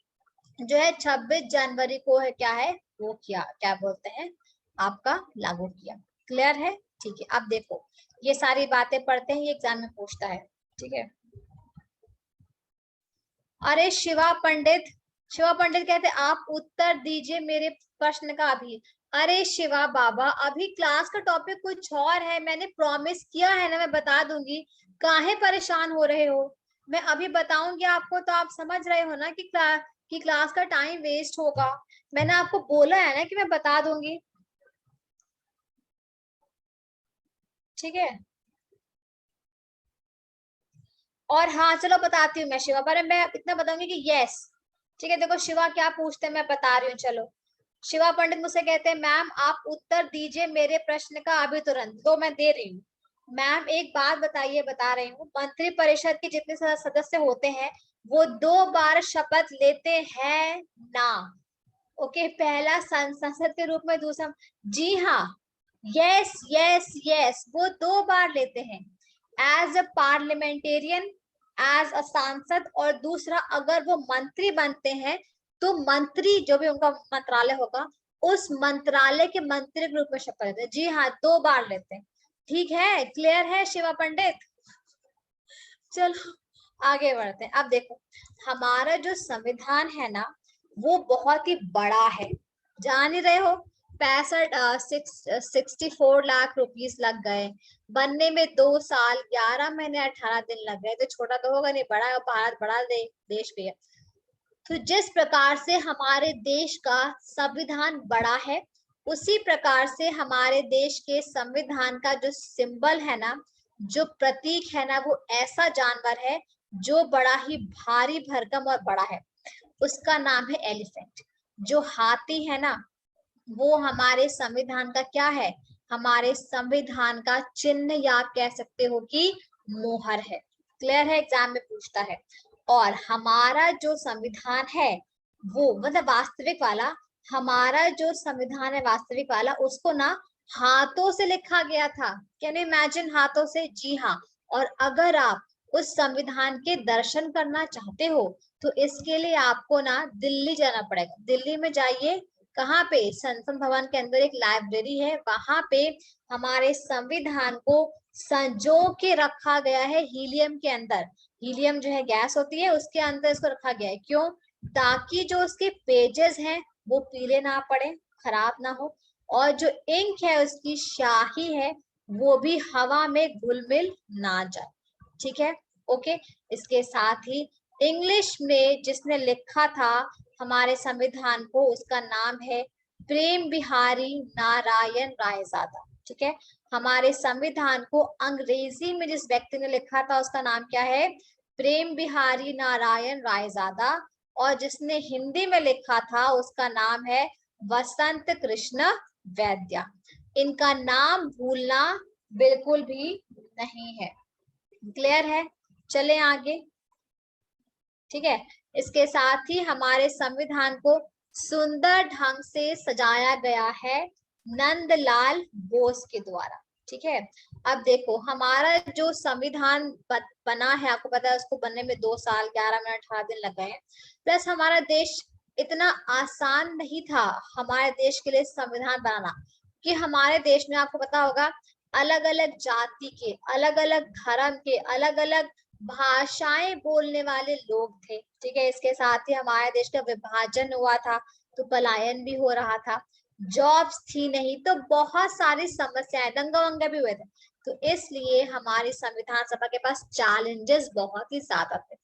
जो है 26 जनवरी को है क्या है वो किया, क्या बोलते हैं, आपका लागू किया। क्लियर है? ठीक है, अब देखो ये सारी बातें पढ़ते हैं, ये एग्जाम में पूछता है। ठीक है, अरे शिवा पंडित, शिवा पंडित कहते आप उत्तर दीजिए मेरे प्रश्न का अभी। अरे शिवा बाबा, अभी क्लास का टॉपिक कुछ और है, मैंने प्रॉमिस किया है ना, मैं बता दूंगी। काहे परेशान हो रहे हो? मैं अभी बताऊंगी आपको तो आप समझ रहे हो ना कि क्लास का टाइम वेस्ट होगा। मैंने आपको बोला है ना कि मैं बता दूंगी। ठीक है, और हाँ चलो बताती हूँ मैं शिवा, पर मैं इतना बताऊंगी कि यस। ठीक है, देखो शिवा क्या पूछते हैं मैं बता रही हूँ। चलो, शिवा पंडित मुझसे कहते हैं मैम आप उत्तर दीजिए मेरे प्रश्न का अभी तुरंत। तो मैं दे रही हूँ। मैम एक बात बताइए, बता रही हूँ, मंत्री परिषद के जितने सदस्य होते हैं वो 2 बार शपथ लेते हैं ना? ओके, पहला संसद के रूप में, दूसरा, जी हाँ, यस यस यस, वो 2 बार लेते हैं, as a parliamentarian, as a सांसद, और दूसरा अगर वो मंत्री बनते हैं तो मंत्री जो भी उनका मंत्रालय होगा उस मंत्रालय के मंत्री के रूप में शपथ लेते हैं। जी हाँ, 2 बार लेते हैं। ठीक है, क्लियर है शिवा पंडित? चलो आगे बढ़ते हैं। अब देखो, हमारा जो संविधान है ना वो बहुत ही बड़ा है, जान ही रहे हो। 64 लाख रुपीस लग गए बनने में, 2 साल 11 महीने 18 दिन लग गए। तो छोटा तो होगा नहीं, बड़ा है, भारत बड़ा देश भी है। तो जिस प्रकार से हमारे देश का संविधान बड़ा है, उसी प्रकार से हमारे देश के संविधान का जो सिंबल है ना, जो प्रतीक है ना, वो ऐसा जानवर है जो बड़ा ही भारी भरकम और बड़ा है। उसका नाम है एलिफेंट। जो हाथी है ना, वो हमारे संविधान का क्या है? हमारे संविधान का चिन्ह, या आप कह सकते हो कि मोहर है। क्लियर है? एग्जाम में पूछता है। और हमारा जो संविधान है वो मतलब वास्तविक वाला, हमारा जो संविधान है वास्तविक वाला, उसको ना हाथों से लिखा गया था। Can you imagine? हाथों से, जी हाँ। और अगर आप उस संविधान के दर्शन करना चाहते हो तो इसके लिए आपको ना दिल्ली जाना पड़ेगा। दिल्ली में जाइए, कहाँ पे? संसद भवन के अंदर एक लाइब्रेरी है, वहां पे हमारे संविधान को संजो के रखा गया है हीलियम के अंदर। हीलियम जो है गैस होती है, उसके अंदर इसको रखा गया है। क्यों? ताकि जो उसके पेजेस हैं वो पीले ना पड़े, खराब ना हो, और जो इंक है, उसकी स्याही है, वो भी हवा में घुल मिल ना जाए। ठीक है, ओके। इसके साथ ही इंग्लिश में जिसने लिखा था हमारे संविधान को, उसका नाम है प्रेम बिहारी नारायण रायजादा। ठीक है। हमारे संविधान को अंग्रेजी में जिस व्यक्ति ने लिखा था उसका नाम क्या है? प्रेम बिहारी नारायण रायजादा। और जिसने हिंदी में लिखा था उसका नाम है वसंत कृष्ण वैद्य। इनका नाम भूलना बिल्कुल भी नहीं है। क्लियर है? चले आगे। ठीक है। इसके साथ ही हमारे संविधान को सुंदर ढंग से सजाया गया है नंदलाल बोस के द्वारा। ठीक है। अब देखो हमारा जो संविधान बना है, आपको पता है उसको बनने में 2 साल 11 मिनट 18 दिन लग गए। प्लस हमारा देश इतना आसान नहीं था हमारे देश के लिए संविधान बनाना, कि हमारे देश में आपको पता होगा अलग अलग जाति के, अलग अलग धर्म के, अलग अलग भाषाएं बोलने वाले लोग थे। ठीक है। इसके साथ ही हमारे देश का विभाजन हुआ था, तो पलायन भी हो रहा था, जॉब्स थी नहीं, तो बहुत सारी समस्याएं, दंगा वंगा भी हुए थे। तो इसलिए हमारी संविधान सभा के पास चैलेंजेस बहुत ही ज्यादा थे,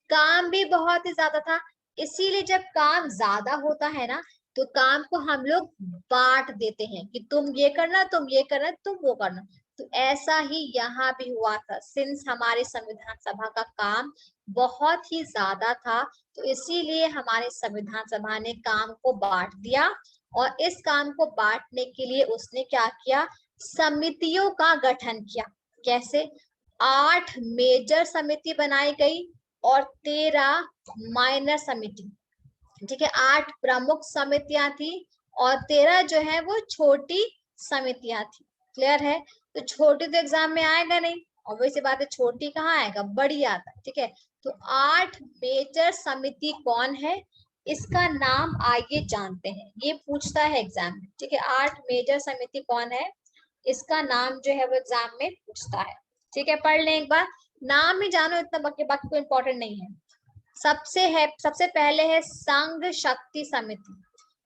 काम भी बहुत ही ज्यादा था। इसीलिए जब काम ज्यादा होता है ना, तो काम को हम लोग बांट देते हैं कि तुम ये करना, तुम ये करना, तुम वो करना। तो ऐसा ही यहाँ भी हुआ था। सिंस हमारे संविधान सभा का काम बहुत ही ज्यादा था, तो इसीलिए हमारे संविधान सभा ने काम को बांट दिया। और इस काम को बांटने के लिए उसने क्या किया? समितियों का गठन किया। कैसे? 8 मेजर समिति बनाई गई और 13 माइनर समिति। ठीक है। 8 प्रमुख समितियां थी और 13 जो है वो छोटी समितियां थी। क्लियर है? तो छोटी तो एग्जाम में आएगा नहीं, ऑब्वियस सी बात है, छोटी कहाँ आएगा, बड़ी आता है। ठीक है। तो 8 मेजर समिति कौन है, इसका नाम आइए जानते हैं, ये पूछता है एग्जाम में। ठीक है। 8 मेजर समिति कौन है, इसका नाम जो है वो एग्जाम में पूछता है। ठीक है। पढ़ लें एक बार, नाम ही जानो इतना, बाकी कोई इंपॉर्टेंट नहीं है। सबसे पहले है संघ शक्ति समिति,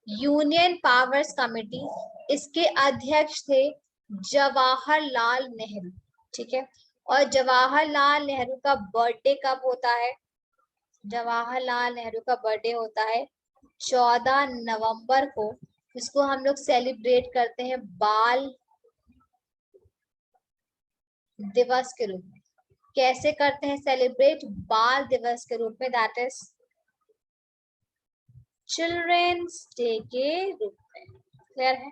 यूनियन पावर्स कमेटी। इसके अध्यक्ष थे जवाहरलाल नेहरू। ठीक है। और जवाहरलाल नेहरू का बर्थडे कब होता है? जवाहरलाल नेहरू का बर्थडे होता है 14 नवंबर को, इसको हम लोग सेलिब्रेट करते हैं बाल दिवस के रूप में। कैसे करते हैं सेलिब्रेट? बाल दिवस के रूप में, दैट इज चिल्ड्रेन्स डे के रूप में। क्लियर है?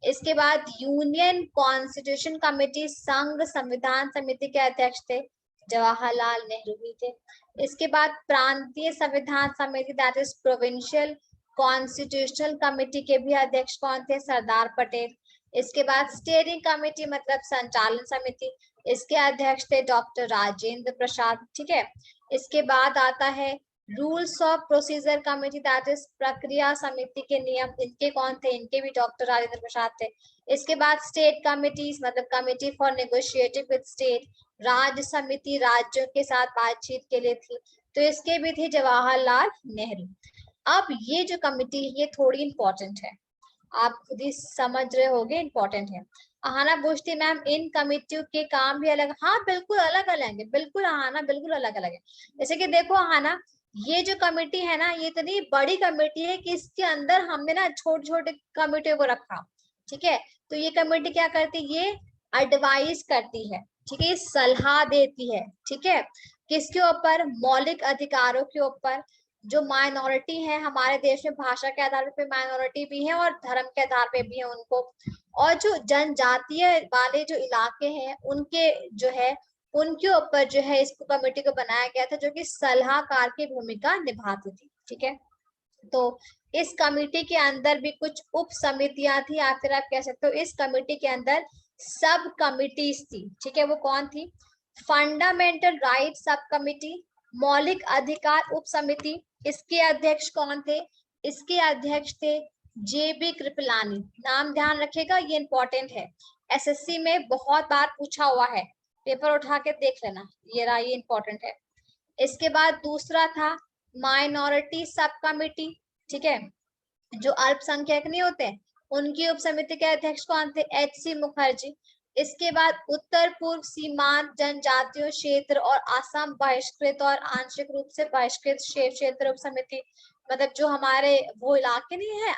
इसके बाद यूनियन कॉन्स्टिट्यूशन कमेटी, संघ संविधान समिति के अध्यक्ष थे जवाहरलाल नेहरू भी थे। इसके बाद प्रांतीय संविधान समिति, that is provincial constitutional committee के भी अध्यक्ष कौन थे? सरदार पटेल। इसके बाद स्टीयरिंग कमेटी मतलब संचालन समिति, इसके अध्यक्ष थे डॉक्टर राजेंद्र प्रसाद। ठीक है। इसके बाद आता है rules of procedure committee, that is प्रक्रिया समिति के नियम, इनके कौन थे? इनके भी डॉक्टर राजेंद्र प्रसाद थे। इसके बाद स्टेट कमिटीज मतलब committee for negotiating with state, राज्य समिति राज्यों के साथ बातचीत के लिए थी, तो इसके भी थे जवाहरलाल नेहरू। अब ये जो कमिटी है ये थोड़ी इंपॉर्टेंट है, आप खुद ही समझ रहे होगे इंपॉर्टेंट है। अहाना पूछती मैम इन कमिटियों के काम भी अलग? हाँ बिल्कुल अलग अलग है, बिल्कुल अहाना, बिल्कुल अलग अलग है। जैसे कि देखो अहाना, ये जो कमेटी है ना, ये इतनी बड़ी कमेटी है कि इसके अंदर हमने ना छोटे छोटे कमेटियों को रखा। ठीक है। तो ये कमेटी क्या करती है? ये एडवाइस करती है। ठीक है। ये सलाह देती है। ठीक है। किसके ऊपर? मौलिक अधिकारों के ऊपर। जो माइनॉरिटी है हमारे देश में, भाषा के आधार पे माइनॉरिटी भी है और धर्म के आधार पे भी है उनको, और जो जनजातीय वाले जो इलाके हैं उनके जो है उनके ऊपर जो है इसको कमेटी को बनाया गया था, जो कि सलाहकार की भूमिका निभाती थी। ठीक है। तो इस कमेटी के अंदर भी कुछ उप समितियां थी, या फिर आप कह सकते हो इस कमेटी के अंदर सब कमिटीज थी। ठीक है। वो कौन थी? फंडामेंटल राइट सब कमिटी, मौलिक अधिकार उप समिति, इसके अध्यक्ष कौन थे? इसके अध्यक्ष थे जेबी कृपलानी। नाम ध्यान रखिएगा, ये इंपॉर्टेंट है, एसएससी में बहुत बार पूछा हुआ है, पेपर उठा के देख लेना, ये रहा, ये इंपॉर्टेंट है। इसके बाद दूसरा था माइनॉरिटी सब कमिटी। ठीक है। जो अल्पसंख्यक नहीं होते उनकी उप समिति के अध्यक्ष कौन थे? एच.सी. मुखर्जी। इसके बाद उत्तर पूर्व सीमांत जनजातीय क्षेत्र और असम बहिष्कृत और आंशिक रूप से बहिष्कृत क्षेत्र उप समिति, मतलब जो हमारे वो इलाके नहीं है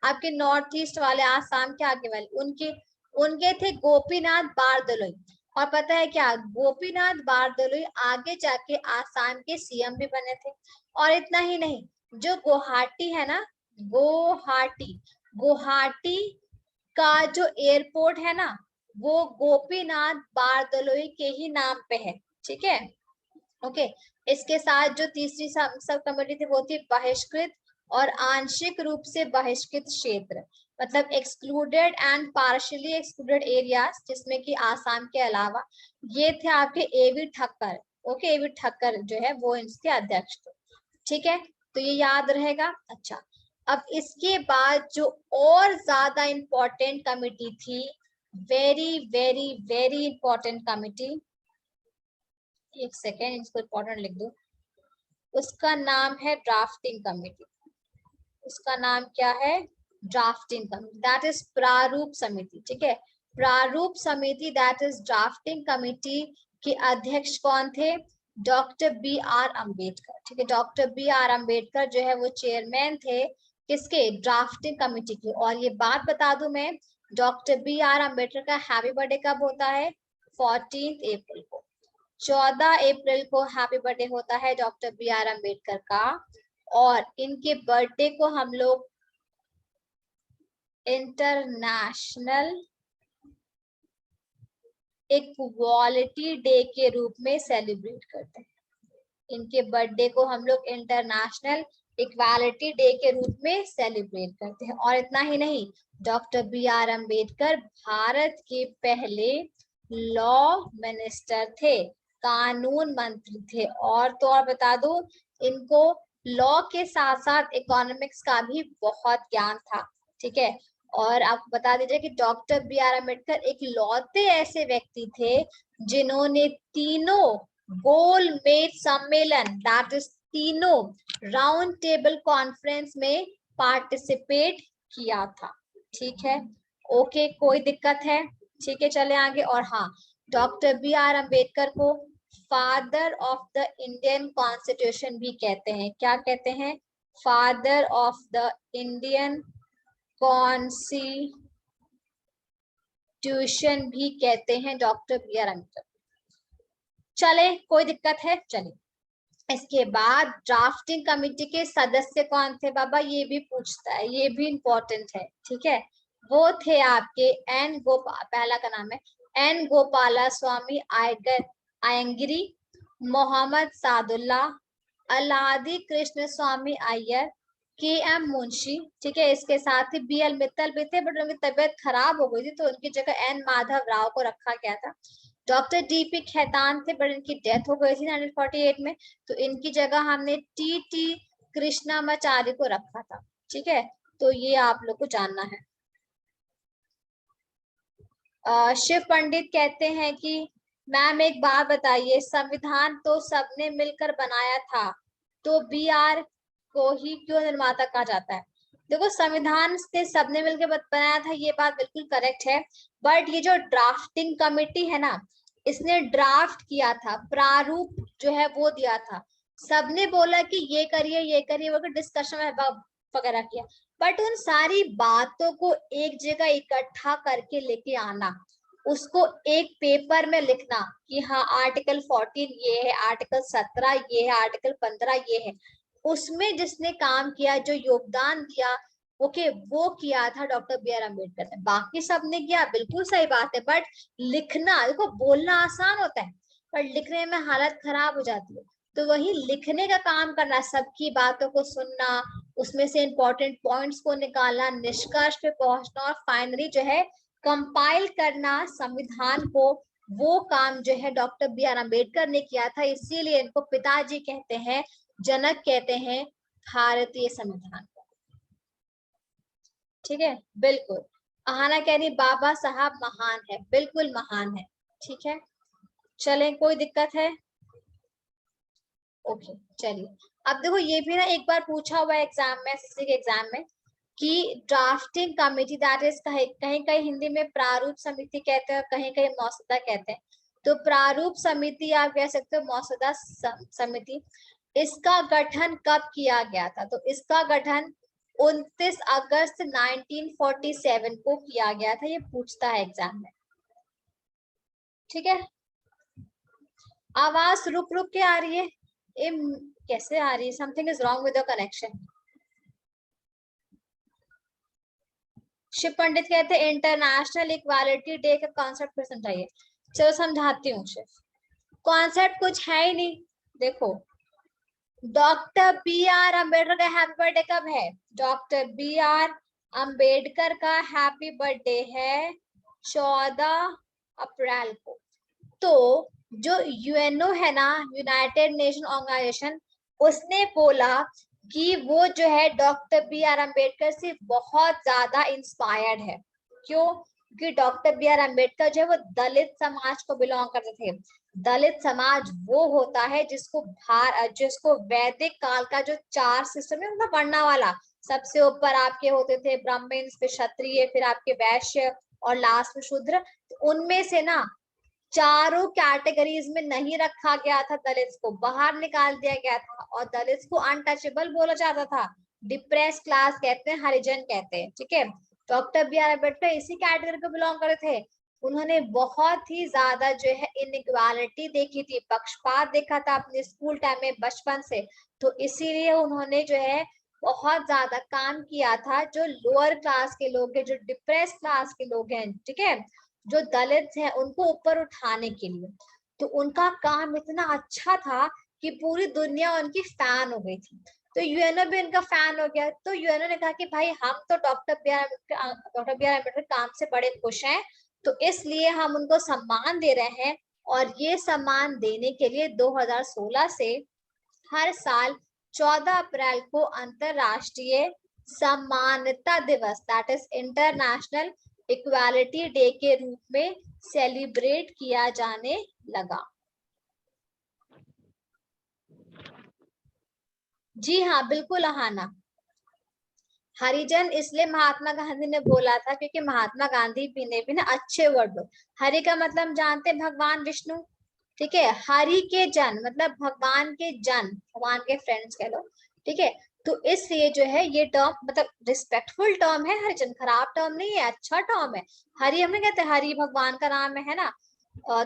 आपके नॉर्थ ईस्ट वाले, आसाम के आगे वाले, उनकी उनके थे गोपीनाथ बारदलोई। और पता है क्या, गोपीनाथ बारदलोई आगे जाके आसाम के सीएम भी बने थे। और इतना ही नहीं, जो गुवाहाटी है ना, गुवाहाटी, गुवाहाटी का जो एयरपोर्ट है ना, वो गोपीनाथ बारदलोई के ही नाम पे है। ठीक है, ओके। इसके साथ जो तीसरी सब कमेटी थी वो थी बहिष्कृत और आंशिक रूप से बहिष्कृत क्षेत्र, मतलब excluded and partially excluded areas, जिसमें कि आसाम के अलावा। ये थे आपके एवी ठक्कर। ओके, एवी ठक्कर जो है वो इसके अध्यक्ष थे। ठीक है, तो ये याद रहेगा। अच्छा, अब इसके बाद जो और ज्यादा इंपॉर्टेंट कमिटी थी, very very very important committee, एक सेकेंड इसको इंपॉर्टेंट लिख दो, उसका नाम है ड्राफ्टिंग कमेटी। उसका नाम क्या है? ड्राफ्टिंग कमेटी, दैट इज प्रारूप समिति। ठीक है, प्रारूप समिति दैट इज ड्राफ्टिंग कमेटी के अध्यक्ष कौन थे? Doctor B R Ambedkar. ठीक है, डॉक्टर बी आर अम्बेडकर जो है वो चेयरमैन थे किसके? ड्राफ्टिंग कमेटी के। और ये बात बता दूं मैं, डॉक्टर बी आर अम्बेडकर का हैप्पी बर्थडे कब होता है? 14 अप्रैल को। 14 अप्रैल को हैप्पी बर्थडे होता है डॉक्टर बी आर अम्बेडकर का। और इनके बर्थडे को हम लोग इंटरनेशनल इक्वालिटी डे के रूप में सेलिब्रेट करते हैं। इनके बर्थडे को हम लोग इंटरनेशनल इक्वालिटी डे के रूप में सेलिब्रेट करते हैं। और इतना ही नहीं, doctor B R Ambedkar Bharat के पहले लॉ मिनिस्टर थे, कानून मंत्री थे। और तो और बता दो, इनको लॉ के साथ साथ इकोनॉमिक्स का भी बहुत ज्ञान था। ठीक है, और आपको बता दीजिए कि डॉक्टर बी आर अम्बेडकर एक लौते ऐसे व्यक्ति थे जिन्होंने तीनों गोलमेज सम्मेलन, दैट इज तीनों राउंड टेबल कॉन्फ्रेंस में पार्टिसिपेट किया था। ठीक है, ओके, कोई दिक्कत है? ठीक है, चले आगे। और हाँ, डॉक्टर बी आर अम्बेडकर को father of the Indian constitution भी कहते हैं। क्या कहते हैं? Father of the Indian constitution भी कहते हैं डॉक्टर बी आर अम्बेडकर। चले, कोई दिक्कत है? चले। इसके बाद ड्राफ्टिंग कमेटी के सदस्य कौन थे बाबा? ये भी पूछता है, ये भी इंपॉर्टेंट है। ठीक है, वो थे आपके एन गोपाल, पहला का नाम है एन गोपाला स्वामी आयंगिरी, मोहम्मद सादुल्ला, अलादी कृष्ण स्वामी अय्यर, के एम मुंशी। ठीक है, इसके साथ ही बी एल मित्तल भी थे, बट उनकी तबीयत खराब हो गई थी तो उनकी जगह एन माधव राव को रखा गया था। डॉक्टर डी पी खेतान थे, बट इनकी डेथ हो गई थी 1948 में, तो इनकी जगह हमने टी टी कृष्णामाचार्य को रखा था। ठीक है, तो ये आप लोग को जानना है। शिव पंडित कहते हैं कि मैम एक बात बताइए, संविधान तो सबने मिलकर बनाया था, तो बी आर को ही क्यों निर्माता कहा जाता है? देखो, संविधान से सबने मिलकर बनाया था, ये बात बिल्कुल करेक्ट है, बट ये जो ड्राफ्टिंग कमेटी है ना, इसने ड्राफ्ट किया था, प्रारूप जो है वो दिया था। सबने बोला कि ये करिए ये करिए, वो डिस्कशन वगैरह किया, बट उन सारी बातों को एक जगह इकट्ठा करके लेके आना, उसको एक पेपर में लिखना कि हाँ आर्टिकल 14 ये है, आर्टिकल 17 ये है, आर्टिकल 15 ये है, उसमें जिसने काम किया, जो योगदान दिया, ओके, वो किया था डॉक्टर बी आर अम्बेडकर ने। बाकी सबने किया, बिल्कुल सही बात है, बट लिखना, देखो बोलना आसान होता है पर लिखने में हालत खराब हो जाती है। तो वही लिखने का काम करना, सबकी बातों को सुनना, उसमें से इंपॉर्टेंट पॉइंट्स को निकालना, निष्कर्ष पे पहुंचना, और फाइनली जो है कंपाइल करना संविधान को, वो काम जो है डॉक्टर बी आर अम्बेडकर ने किया था। इसीलिए इनको पिताजी कहते हैं, जनक कहते हैं भारतीय संविधान को। ठीक है, बिल्कुल। आहाना कह रही बाबा साहब महान है, बिल्कुल महान है। ठीक है, चलें, कोई दिक्कत है? ओके, चलिए। अब देखो, ये भी ना एक बार पूछा हुआ है एग्जाम में, एसएससी के एग्जाम में, कि ड्राफ्टिंग कमेटी दैट इज, कहीं कहीं हिंदी में प्रारूप समिति कहते हैं, कहीं कहीं मौसदा कहते हैं। तो प्रारूप समिति आप कह सकते हो, मौसदा समिति। इसका गठन कब किया गया था? तो इसका गठन 29 अगस्त 1947 को किया गया था। ये पूछता है एग्जाम में, ठीक है। आवाज रुक रुक के आ रही है, कैसे आ रही है? Something is wrong with the connection. Shiv Pandit कहते हैं इंटरनेशनल इक्वालिटी डे का कॉन्सेप्ट फिर समझाइए। चलो समझाती हूँ शिव। कॉन्सेप्ट कुछ है ही नहीं। देखो, डॉक्टर बी आर अम्बेडकर का हैप्पी बर्थडे कब है? डॉक्टर बी आर अम्बेडकर का हैप्पी बर्थडे है 14 अप्रैल को। तो जो यूएनओ है ना, यूनाइटेड नेशन ऑर्गेनाइजेशन, उसने बोला कि वो जो है डॉक्टर बी आर अम्बेडकर से बहुत ज्यादा इंस्पायर्ड है। क्यों? कि डॉक्टर बी आर अम्बेडकर जो है वो दलित समाज को बिलोंग करते थे। दलित समाज वो होता है जिसको वैदिक काल का जो 4 सिस्टम है मतलब वर्णा वाला, सबसे ऊपर आपके होते थे ब्राह्मण, फिर क्षत्रिय, फिर आपके वैश्य और लास्ट में शूद्र। उनमें से ना चारों कैटेगरीज में नहीं रखा गया था, दलित को बाहर निकाल दिया गया था और दलित को अनटचेबल बोला जाता था। डिप्रेस क्लास कहते हैं, हरिजन कहते हैं, ठीक है। डॉक्टर बी आर अम्बेडकर इसी कैटेगरी को बिलोंग करते थे। उन्होंने बहुत ही ज्यादा जो है इनइक्वालिटी देखी थी, पक्षपात देखा था अपने स्कूल टाइम में बचपन से। तो इसीलिए उन्होंने जो है बहुत ज्यादा काम किया था जो लोअर क्लास के लोग हैं, जो डिप्रेस क्लास के लोग हैं, ठीक है, जो दलित हैं, उनको ऊपर उठाने के लिए। तो उनका काम इतना अच्छा था कि पूरी दुनिया उनकी फैन हो गई थी। तो यूएनओ भी उनका फैन हो गया। तो यूएनओ ने कहा कि भाई हम तो डॉक्टर बी आर अम्बेडकर काम से बड़े खुश हैं, तो इसलिए हम उनको सम्मान दे रहे हैं। और ये सम्मान देने के लिए 2016 से हर साल 14 अप्रैल को अंतरराष्ट्रीय समानता दिवस, that is international equality day के रूप में सेलिब्रेट किया जाने लगा। जी हाँ, बिल्कुल अहाना। हरिजन इसलिए महात्मा गांधी ने बोला था क्योंकि महात्मा गांधी भी ना अच्छे वर्ड। हरि का मतलब जानते हैं भगवान विष्णु, ठीक है। हरि के जन मतलब भगवान के जन, भगवान के फ्रेंड्स कह लो, ठीक है। तो इसलिए जो है ये टर्म मतलब रिस्पेक्टफुल टर्म है। हरिजन खराब टर्म नहीं है, अच्छा टर्म है। हरि हम नहीं कहते, हरि भगवान का नाम है ना।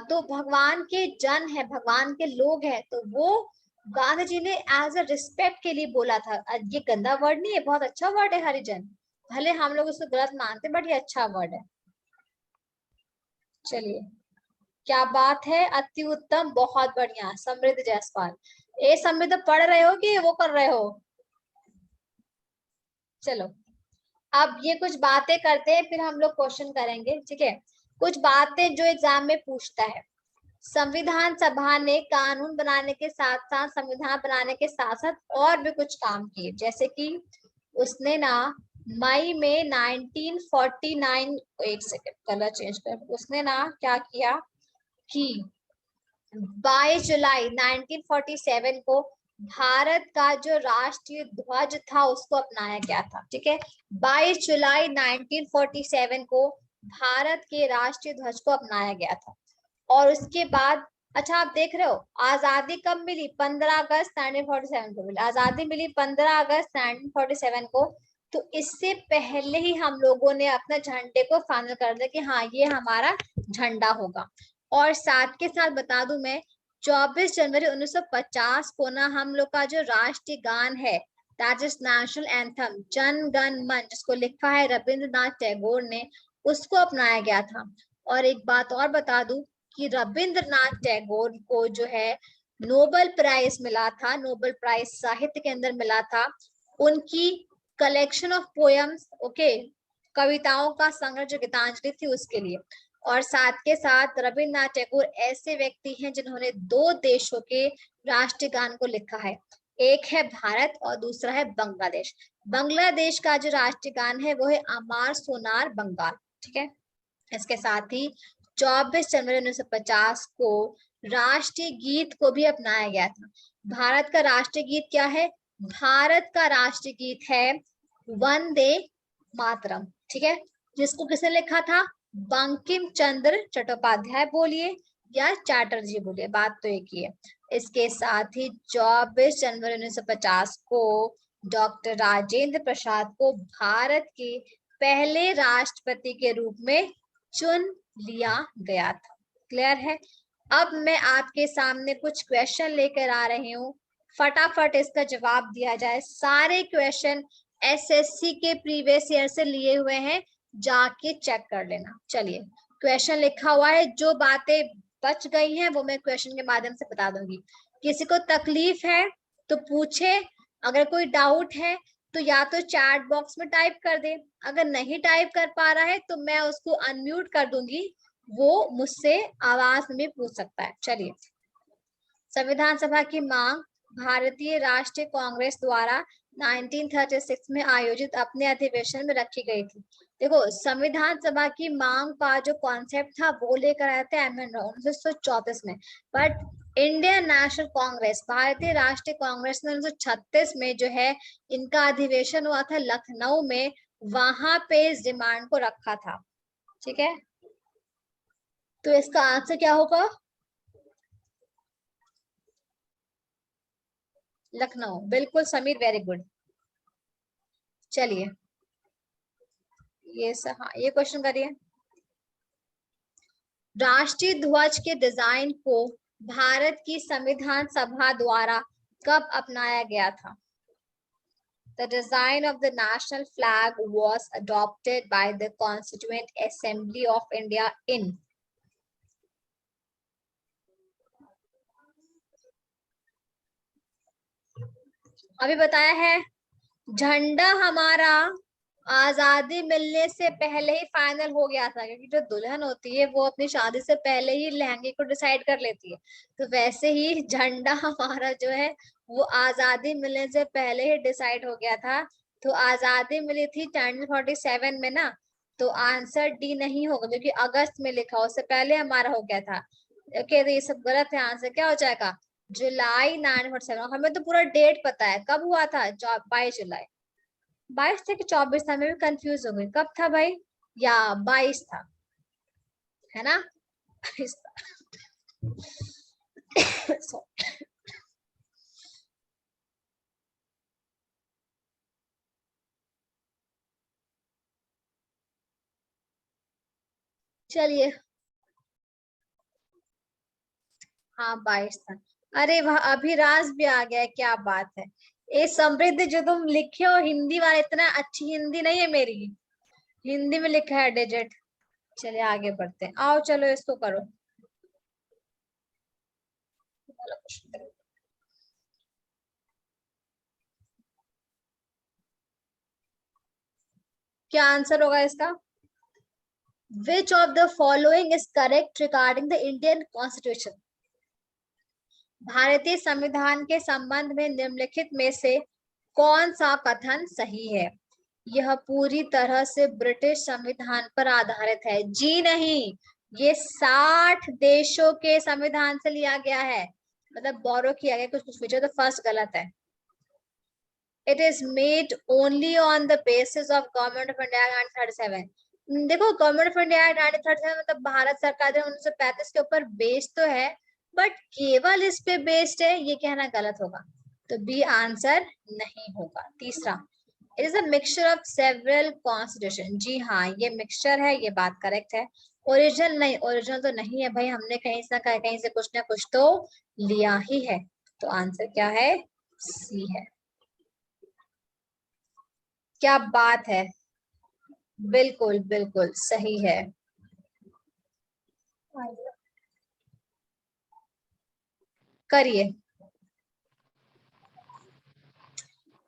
तो भगवान के जन है, भगवान के लोग हैं, तो वो गांधी जी ने एज अ रिस्पेक्ट के लिए बोला था। ये गंदा वर्ड नहीं है, बहुत अच्छा वर्ड है हरिजन। भले हम लोग उसको गलत मानते बट ये अच्छा वर्ड है। चलिए, क्या बात है, अति उत्तम, बहुत बढ़िया। समृद्ध जायसवाल, ए समृद्ध पढ़ रहे हो कि वो कर रहे हो? चलो, अब ये कुछ बातें करते हैं फिर हम लोग क्वेश्चन करेंगे, ठीक है। कुछ बातें जो एग्जाम में पूछता है। संविधान सभा ने कानून बनाने के साथ साथ, संविधान बनाने के साथ साथ और भी कुछ काम किए, जैसे कि उसने ना मई में 1949, एक सेकेंड कलर चेंज कर, उसने ना क्या किया कि 22 जुलाई 1947 को भारत का जो राष्ट्रीय ध्वज था उसको अपनाया गया था, ठीक है। 22 जुलाई 1947 को भारत के राष्ट्रीय ध्वज को अपनाया गया था। और उसके बाद अच्छा आप देख रहे हो आजादी कब मिली? 15 अगस्त 1947 को मिली आजादी, मिली 15 अगस्त 1947 को। तो इससे पहले ही हम लोगों ने अपना झंडे को फाइनल कर दिया कि हाँ ये हमारा झंडा होगा। और साथ के साथ बता दूं मैं, 24 जनवरी 1950 को ना हम लोग का जो राष्ट्रीय गान है, that is national anthem, Jana Gana मन, जिसको लिखा है रविंद्रनाथ टैगोर ने, उसको अपनाया गया था। और एक बात और बता दूं कि रविंद्रनाथ टैगोर को जो है नोबेल प्राइज मिला था, नोबेल प्राइज साहित्य के अंदर मिला था। उनकी कलेक्शन ऑफ पोएम्स, ओके, कविताओं का संग्रह जो गीतांजलि थी उसके लिए। और साथ के साथ रविंद्रनाथ टैगोर ऐसे व्यक्ति हैं जिन्होंने 2 देशों के राष्ट्रीय गान को लिखा है, एक है भारत और दूसरा है बांग्लादेश। बांग्लादेश का जो राष्ट्रीय गान है वो है अमार सोनार बंगाल, ठीक है। इसके साथ ही 24 जनवरी 1950 को राष्ट्रीय गीत को भी अपनाया गया था। भारत का राष्ट्रीय गीत क्या है? भारत का राष्ट्रीय गीत है वंदे मातरम, ठीक है। जिसको किसने लिखा था? बंकिम चंद्र चट्टोपाध्याय बोलिए या चैटर्जी बोलिए, बात तो एक ही है। इसके साथ ही 24 जनवरी 1950 को डॉक्टर राजेंद्र प्रसाद को भारत के पहले राष्ट्रपति के रूप में चुन लिया गया था। क्लियर है? अब मैं आपके सामने कुछ क्वेश्चन लेकर आ रही हूँ, फटाफट इसका जवाब दिया जाए। सारे क्वेश्चन एसएससी के प्रीवियस ईयर से लिए हुए हैं, जाके चेक कर लेना। चलिए, क्वेश्चन लिखा हुआ है, जो बातें बच गई हैं वो मैं क्वेश्चन के माध्यम से बता दूंगी। किसी को तकलीफ है तो पूछे, अगर कोई डाउट है तो या तो चैट बॉक्स में टाइप कर दे, अगर नहीं टाइप कर पा रहा है तो मैं उसको अनम्यूट कर दूंगी, वो मुझसे आवाज में भी पूछ सकता है। चलिए, संविधान सभा की मांग भारतीय राष्ट्रीय कांग्रेस द्वारा 1936 में आयोजित अपने अधिवेशन में रखी गई थी। देखो, संविधान सभा की मांग का जो कॉन्सेप्ट था वो लेकर आए थे एम.एन. राव 1934 में, बट इंडियन नेशनल कांग्रेस, भारतीय राष्ट्रीय कांग्रेस ने 1936 में जो है इनका अधिवेशन हुआ था लखनऊ में, वहां पे इस डिमांड को रखा था। ठीक है, तो इसका आंसर क्या होगा? लखनऊ। बिल्कुल समीर, वेरी गुड। चलिए, हाँ, ये क्वेश्चन करिए। राष्ट्रीय ध्वज के डिजाइन को भारत की संविधान सभा द्वारा कब अपनाया गया था? The design of the national flag was adopted by the Constituent Assembly of India in अभी बताया है। झंडा हमारा आजादी मिलने से पहले ही फाइनल हो गया था, क्योंकि जो दुल्हन होती है वो अपनी शादी से पहले ही लहंगे को डिसाइड कर लेती है, तो वैसे ही झंडा हमारा जो है वो आजादी मिलने से पहले ही डिसाइड हो गया था। तो आजादी मिली थी 1947 में ना, तो आंसर डी नहीं होगा, क्योंकि अगस्त में लिखा, उससे पहले हमारा हो गया था। ओके, तो ये सब गलत है। आंसर क्या हो जाएगा? जुलाई 1947। हमें तो पूरा डेट पता है, कब हुआ था? 22 जुलाई। 22 था कि 24 था, मैं भी कंफ्यूज हो गई, कब था भाई? या 22 था, है ना? 22 था। चलिए, हाँ 22 था। अरे वह अभिराज भी आ गया है, क्या बात है। ये समृद्ध जो तुम लिखे हो हिंदी वाला, इतना अच्छी हिंदी नहीं है मेरी, हिंदी में लिखा है डिजिट। चलिए आगे बढ़ते हैं, आओ चलो इसको करो। क्या आंसर होगा इसका? Which of the following is correct regarding the Indian Constitution? भारतीय संविधान के संबंध में निम्नलिखित में से कौन सा कथन सही है? यह पूरी तरह से ब्रिटिश संविधान पर आधारित है। जी नहीं, ये 60 देशों के संविधान से लिया गया है, मतलब बोरो किया गया कुछ कुछ फीचर। तो फर्स्ट गलत है। It is made only on the basis of Government of India Act 1937. देखो, गवर्नमेंट ऑफ इंडिया एक्ट 1937 मतलब भारत सरकार जो 1935 के ऊपर बेस्ड तो है, बट केवल इस पे बेस्ड है, ये कहना गलत होगा। तो बी आंसर नहीं होगा। तीसरा, it is a mixture of several constitution. जी हाँ, ये मिक्सचर है, ये बात करेक्ट है। ओरिजिनल नहीं, ओरिजिनल तो नहीं है भाई, हमने कहीं से कहीं से कुछ ना कुछ तो लिया ही है। तो आंसर क्या है? सी है। क्या बात है, बिल्कुल बिल्कुल सही है। करिए,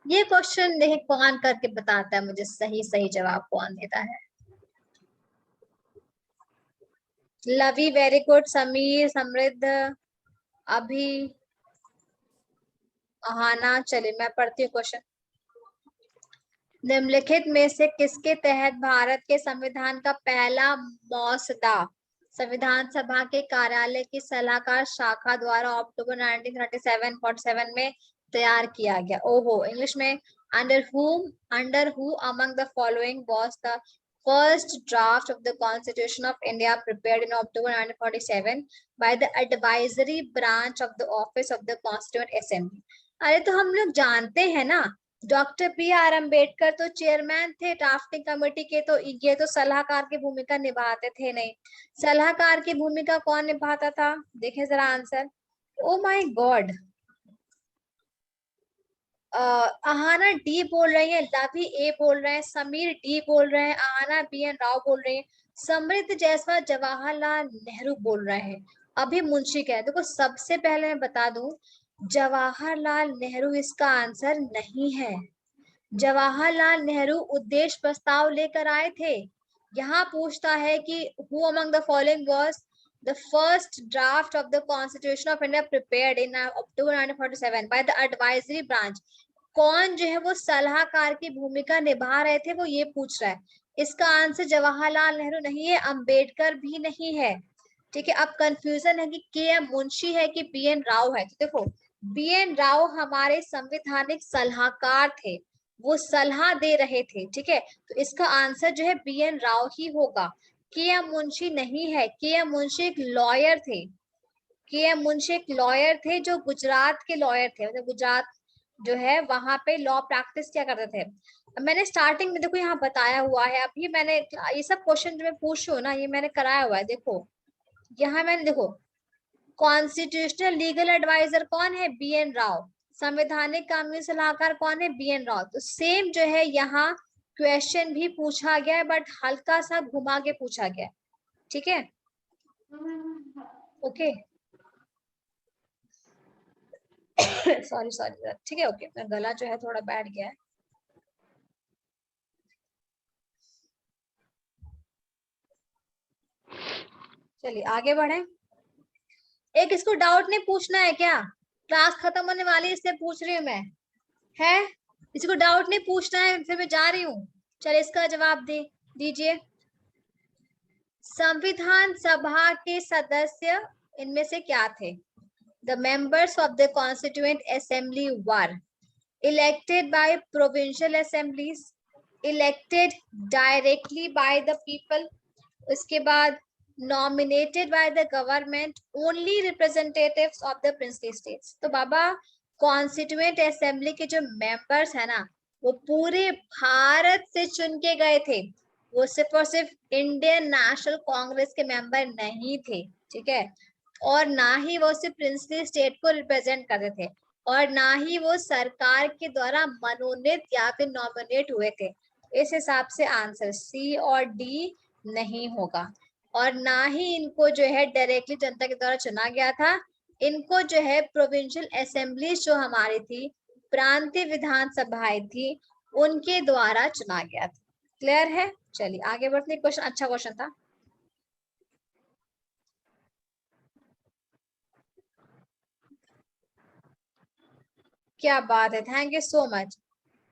ये क्वेश्चन देखे कौन करके बताता है मुझे सही सही जवाब कौन देता है। लवी वेरी गुड, समीर, समृद्ध, अभी, आहाना। चलिए मैं पढ़ती हूँ क्वेश्चन। निम्नलिखित में से किसके तहत भारत के संविधान का पहला मसौदा संविधान सभा के कार्यालय की सलाहकार शाखा द्वारा अक्टूबर 1937-47 में तैयार किया गया? ओहो, इंग्लिश में। under who among the following was the first draft of the Constitution of India prepared in October 1947 by the advisory branch of the office of the Constituent Assembly? अरे तो हम लोग जानते हैं ना डॉक्टर बी आर अम्बेडकर तो चेयरमैन थे ड्राफ्टिंग कमेटी के, तो ये तो सलाहकार की भूमिका निभाते थे नहीं। सलाहकार की भूमिका कौन निभाता था, देखें जरा answer. Oh my God, Ahana D बोल रही है, लवी ए बोल रहे हैं, समीर डी बोल रहे हैं, अहाना बी एन राव बोल रहे हैं, समृद्ध जायसवाल जवाहरलाल नेहरू बोल रहे हैं, अभी मुंशी कह। देखो सबसे पहले मैं बता दूं, जवाहरलाल नेहरू इसका आंसर नहीं है। जवाहरलाल नेहरू उद्देश्य प्रस्ताव लेकर आए थे। यहाँ पूछता है कि who among the following was the first draft of the constitution of India prepared in October 1947 by the advisory branch. कौन जो है वो सलाहकार की भूमिका निभा रहे थे, वो ये पूछ रहा है। इसका आंसर जवाहरलाल नेहरू नहीं है, अंबेडकर भी नहीं है। ठीक है, अब कंफ्यूजन है कि के एम मुंशी है कि बी एन राव है। तो देखो बी एन राव हमारे संवैधानिक सलाहकार थे, वो सलाह दे रहे थे। ठीक है, तो इसका आंसर जो है बी एन राव ही होगा, के एम मुंशी नहीं है। के एम मुंशी एक लॉयर थे, के एम मुंशी एक लॉयर थे जो गुजरात के लॉयर थे, मतलब गुजरात जो है वहां पे लॉ प्रैक्टिस क्या करते थे। मैंने स्टार्टिंग में देखो यहाँ बताया हुआ है, अभी मैंने ये सब क्वेश्चन जो मैं पूछ रही हूँ ना, ये मैंने कराया हुआ है। देखो यहाँ मैंने, देखो कॉन्स्टिट्यूशनल लीगल एडवाइजर कौन है, बी एन राव। संवैधानिक कानूनी सलाहकार कौन है, बी एन राव। तो सेम जो है यहाँ क्वेश्चन भी पूछा गया है, बट हल्का सा घुमा के पूछा गया है। ठीक है, ओके सॉरी सॉरी, ठीक है ओके, मेरा गला जो है थोड़ा बैठ गया है। चलिए आगे बढ़े। एक इसको डाउट नहीं पूछना है क्या, क्लास खत्म होने वाली है इसलिए पूछ रही हूँ मैं, है इसको डाउट नहीं पूछना है, फिर मैं जा रही हूँ। चलिए इसका जवाब दीजिए। संविधान सभा के सदस्य इनमें से क्या थे? The members of the Constituent Assembly were elected by provincial assemblies, elected directly by the people, उसके बाद nominated by the government, only representatives of the princely states। तो बाबा कॉन्स्टिट्यूएंट असेंबली के जो मेंबर्स है ना, वो पूरे भारत से चुन के गए थे, वो सिर्फ और सिर्फ इंडियन नेशनल कांग्रेस के मेंबर नहीं थे। ठीक है, और ना ही वो सिर्फ प्रिंसली स्टेट को रिप्रेजेंट करते थे, और ना ही वो सरकार के द्वारा मनोनीत या फिर नॉमिनेट हुए थे। इस हिसाब से आंसर सी और डी नहीं होगा। और ना ही इनको जो है डायरेक्टली जनता के द्वारा चुना गया था, इनको जो है प्रोविंशियल असेंबलीज जो हमारी थी, प्रांतीय विधानसभाएं थी, उनके द्वारा चुना गया था। क्लियर है, चलिए आगे बढ़ते। क्वेश्चन अच्छा क्वेश्चन था। क्या बात है, थैंक यू सो मच।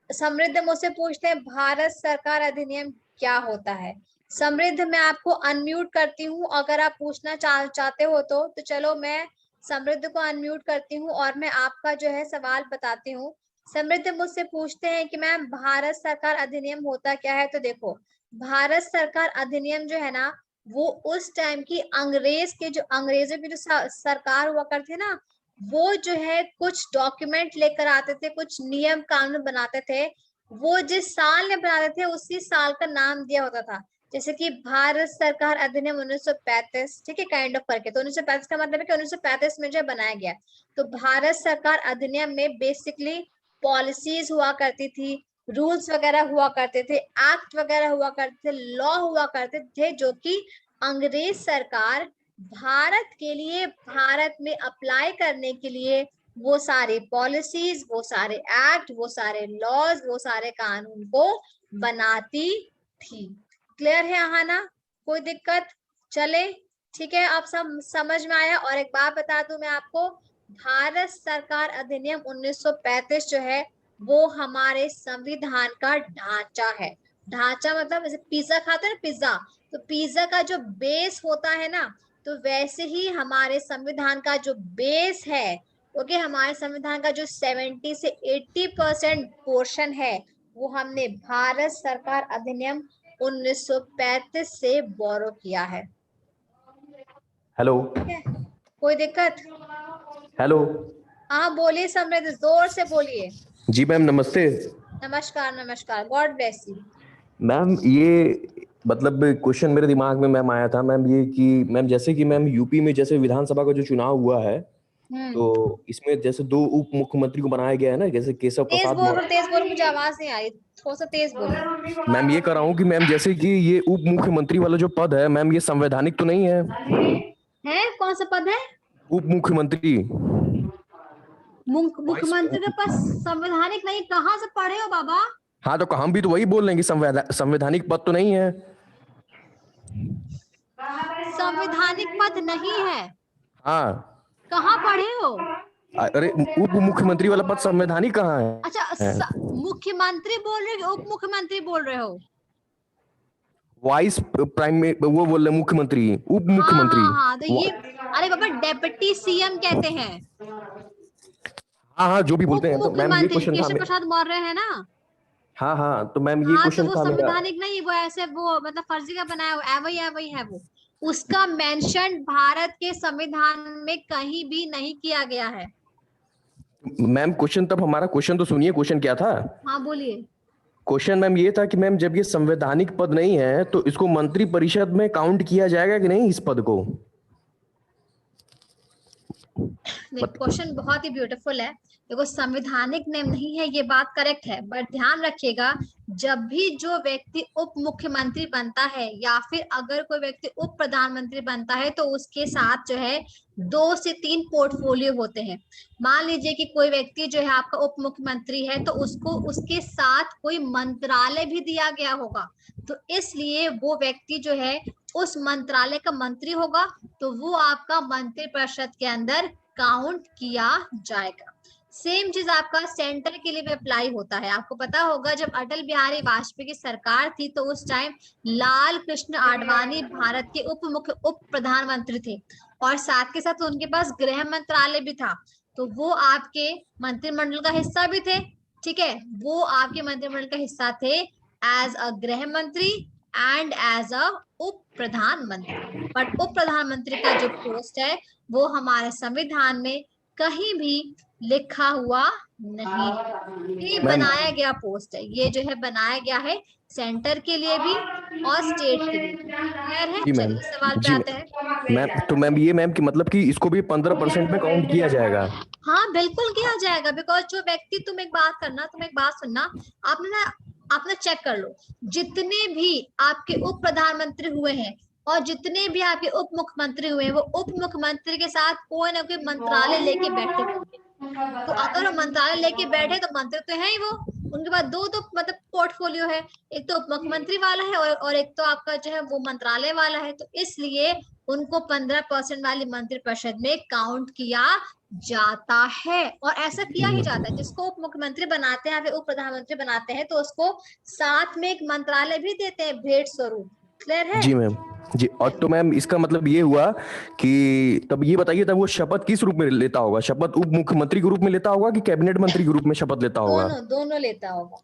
समृद्ध मुझसे पूछते हैं भारत सरकार अधिनियम क्या होता है। समृद्ध मैं आपको अनम्यूट करती हूँ, अगर आप पूछना चाहते हो तो चलो मैं समृद्ध को अनम्यूट करती हूँ और मैं आपका जो है सवाल बताती हूँ। समृद्ध मुझसे पूछते हैं कि मैम भारत सरकार अधिनियम होता क्या है। तो देखो भारत सरकार अधिनियम जो है ना, वो उस टाइम की अंग्रेजों की जो सरकार हुआ करती ना, वो जो है कुछ डॉक्यूमेंट लेकर आते थे, कुछ नियम कानून बनाते थे, वो जिस साल में बनाते थे उसी साल का नाम दिया होता था। जैसे कि भारत सरकार अधिनियम 1935, ठीक है, काइंड ऑफ करके। तो 1935 का मतलब है कि 1935 में जो बनाया गया। तो भारत सरकार अधिनियम में बेसिकली पॉलिसीज हुआ करती थी, रूल्स वगैरह हुआ करते थे, एक्ट वगैरह हुआ करते थे, लॉ हुआ करते थे, जो कि अंग्रेज सरकार भारत के लिए, भारत में अप्लाई करने के लिए वो सारे पॉलिसीज, वो सारे एक्ट, वो सारे लॉज, वो सारे कानून को बनाती थी। क्लियर है आहाना, कोई दिक्कत? चले ठीक है, आप सब समझ में आया। और एक बात बता दूं मैं आपको, भारत सरकार अधिनियम 1935 जो है वो हमारे संविधान का ढांचा है। ढांचा मतलब जैसे पिज्जा खाते हैं ना, पिज्जा, तो पिज्जा का जो बेस होता है ना, तो वैसे ही हमारे संविधान का जो बेस है, क्योंकि हमारे संविधान का जो 70 से 80% पोर्शन है, वो हमने भारत सरकार अधिनियम 1935 से बोरो किया है। हेलो, ठीक है, कोई दिक्कत? हेलो। हाँ बोलिए समृद्ध, जोर से बोलिए। जी मैम नमस्ते। नमस्कार नमस्कार, गॉड ब्लेस यू। मैम ये मतलब क्वेश्चन मेरे दिमाग में मैम आया था मैम, ये कि मैम जैसे कि मैम यूपी में जैसे विधानसभा का जो चुनाव हुआ है, तो इसमें जैसे 2 उप मुख्यमंत्री को बनाया गया है ना, जैसे केशव तेज प्रसाद बोलो, मौर्य। तेज बोलो, मुझे आवाज नहीं आ रही, थोड़ा सा तेज बोलो। मैम ये कर रहा हूँ कि मैम जैसे कि ये उप मुख्यमंत्री वाला जो पद है मैम, ये संवैधानिक तो नहीं है? है कौन सा पद है? उप मुख्यमंत्री, वाइस। मुख्यमंत्री के पास संवैधानिक नहीं, कहाँ से पढ़े हो बाबा? हाँ तो हम भी तो वही बोल रहे हैं कि संवैधानिक पद तो नहीं है। संवैधानिक पद नहीं है? हाँ। कहाँ पढ़े हो? अरे उप मुख्यमंत्री वाला पद संवैधानिक कहाँ अच्छा, है? मुख्यमंत्री बोल रहे हो, उप मुख्यमंत्री बोल रहे हो? वाइस प्राइम में वो बोल रहे मुख्यमंत्री, उप हाँ मुख्यमंत्री। हाँ हाँ, तो ये, अरे बाबा डेप्यूटी सीएम कहते हैं। हाँ हाँ, जो भी उप बोलते हैं। तो मैम ये मुख्यमंत्री क्वेश्चन था केशव प्रसाद मौर्य है ना? हाँ हाँ, तो मैम ये हाँ, तो क्वेश्चन वो था मेरा। संवैधानिक नहीं, वो ऐसे वो मतलब फर्जी का बनाया हुआ है, वही है वो। उसका मेंशन भारत के संविधान में कहीं भी नहीं किया गया है। मैम क्वेश्चन, तब हमारा क्वेश्चन तो सुनिए, क्वेश्चन क्या था। हाँ बोलिए। क्वेश्चन मैम ये था कि मैम जब ये संवैधानिक पद नहीं है तो इसको मंत्री परिषद में काउंट किया जाएगा कि नहीं, इस पद को? नहीं, मत, क्वेश्चन बहुत ही ब्यूटीफुल है। देखो, संवैधानिक नेम नहीं है, ये बात करेक्ट है, बट ध्यान रखिएगा, जब भी जो व्यक्ति उप मुख्यमंत्री बनता है या फिर अगर कोई व्यक्ति उप प्रधानमंत्री बनता है तो उसके साथ जो है 2 से 3 पोर्टफोलियो होते हैं। मान लीजिए कि कोई व्यक्ति जो है आपका उप मुख्यमंत्री है, तो उसको उसके साथ कोई मंत्रालय भी दिया गया होगा, तो इसलिए वो व्यक्ति जो है उस मंत्रालय का मंत्री होगा, तो वो आपका मंत्रिपरिषद के अंदर काउंट किया जाएगा। सेम चीज आपका सेंटर के लिए भी अप्लाई होता है। आपको पता होगा, जब अटल बिहारी वाजपेयी की सरकार थी तो उस टाइम लाल कृष्ण आडवाणी भारत के उप प्रधानमंत्री थे, और साथ के साथ उनके पास गृह मंत्रालय भी था, तो वो आपके मंत्रिमंडल का हिस्सा भी थे। ठीक है, वो आपके मंत्रिमंडल का हिस्सा थे एज अ गृह मंत्री एंड एज अ उप प्रधानमंत्री। बट उप प्रधानमंत्री का जो पोस्ट है वो हमारे संविधान में कहीं भी लिखा हुआ नहीं है। ये मैम बनाया गया पोस्ट है, ये जो है बनाया गया है सेंटर के लिए भी और स्टेट के लिए भी। क्लियर है? जी मैम, चलिए सवाल पे जी आते हैं। मैम, तो मैम ये मैम कि मतलब कि इसको भी 15% में काउंट किया जाएगा? हाँ बिल्कुल किया जाएगा, बिकॉज जो व्यक्ति, तुम एक बात करना, तुम एक बात सुनना, आपने ना आपने चेक कर लो, जितने भी आपके उप प्रधानमंत्री हुए हैं और जितने भी आपके उप मुख्यमंत्री हुए हैं, वो उप मुख्यमंत्री के साथ कोई ना कोई मंत्रालय लेके बैठे होंगे। तो अगर वो मंत्रालय लेके बैठे तो मंत्री तो है ही वो, उनके पास दो तो मतलब पोर्टफोलियो है, एक तो उप मुख्यमंत्री वाला है और एक तो आपका जो है वो मंत्रालय वाला है, तो इसलिए उनको 15% वाली मंत्रिपरिषद में काउंट किया जाता है। और ऐसा किया ही जाता है, जिसको उप मुख्यमंत्री बनाते हैं या फिर उप प्रधानमंत्री बनाते हैं तो उसको साथ में एक मंत्रालय भी देते हैं भेंट स्वरूप। क्लियर है? जी मैम, जी। और तो मैम इसका मतलब ये हुआ कि तब ये बताइए, तब वो शपथ किस रूप में लेता होगा? शपथ उप मुख्यमंत्री के रूप में लेता होगा कि कैबिनेट मंत्री के रूप में शपथ लेता होगा? दोनों दोनों लेता होगा।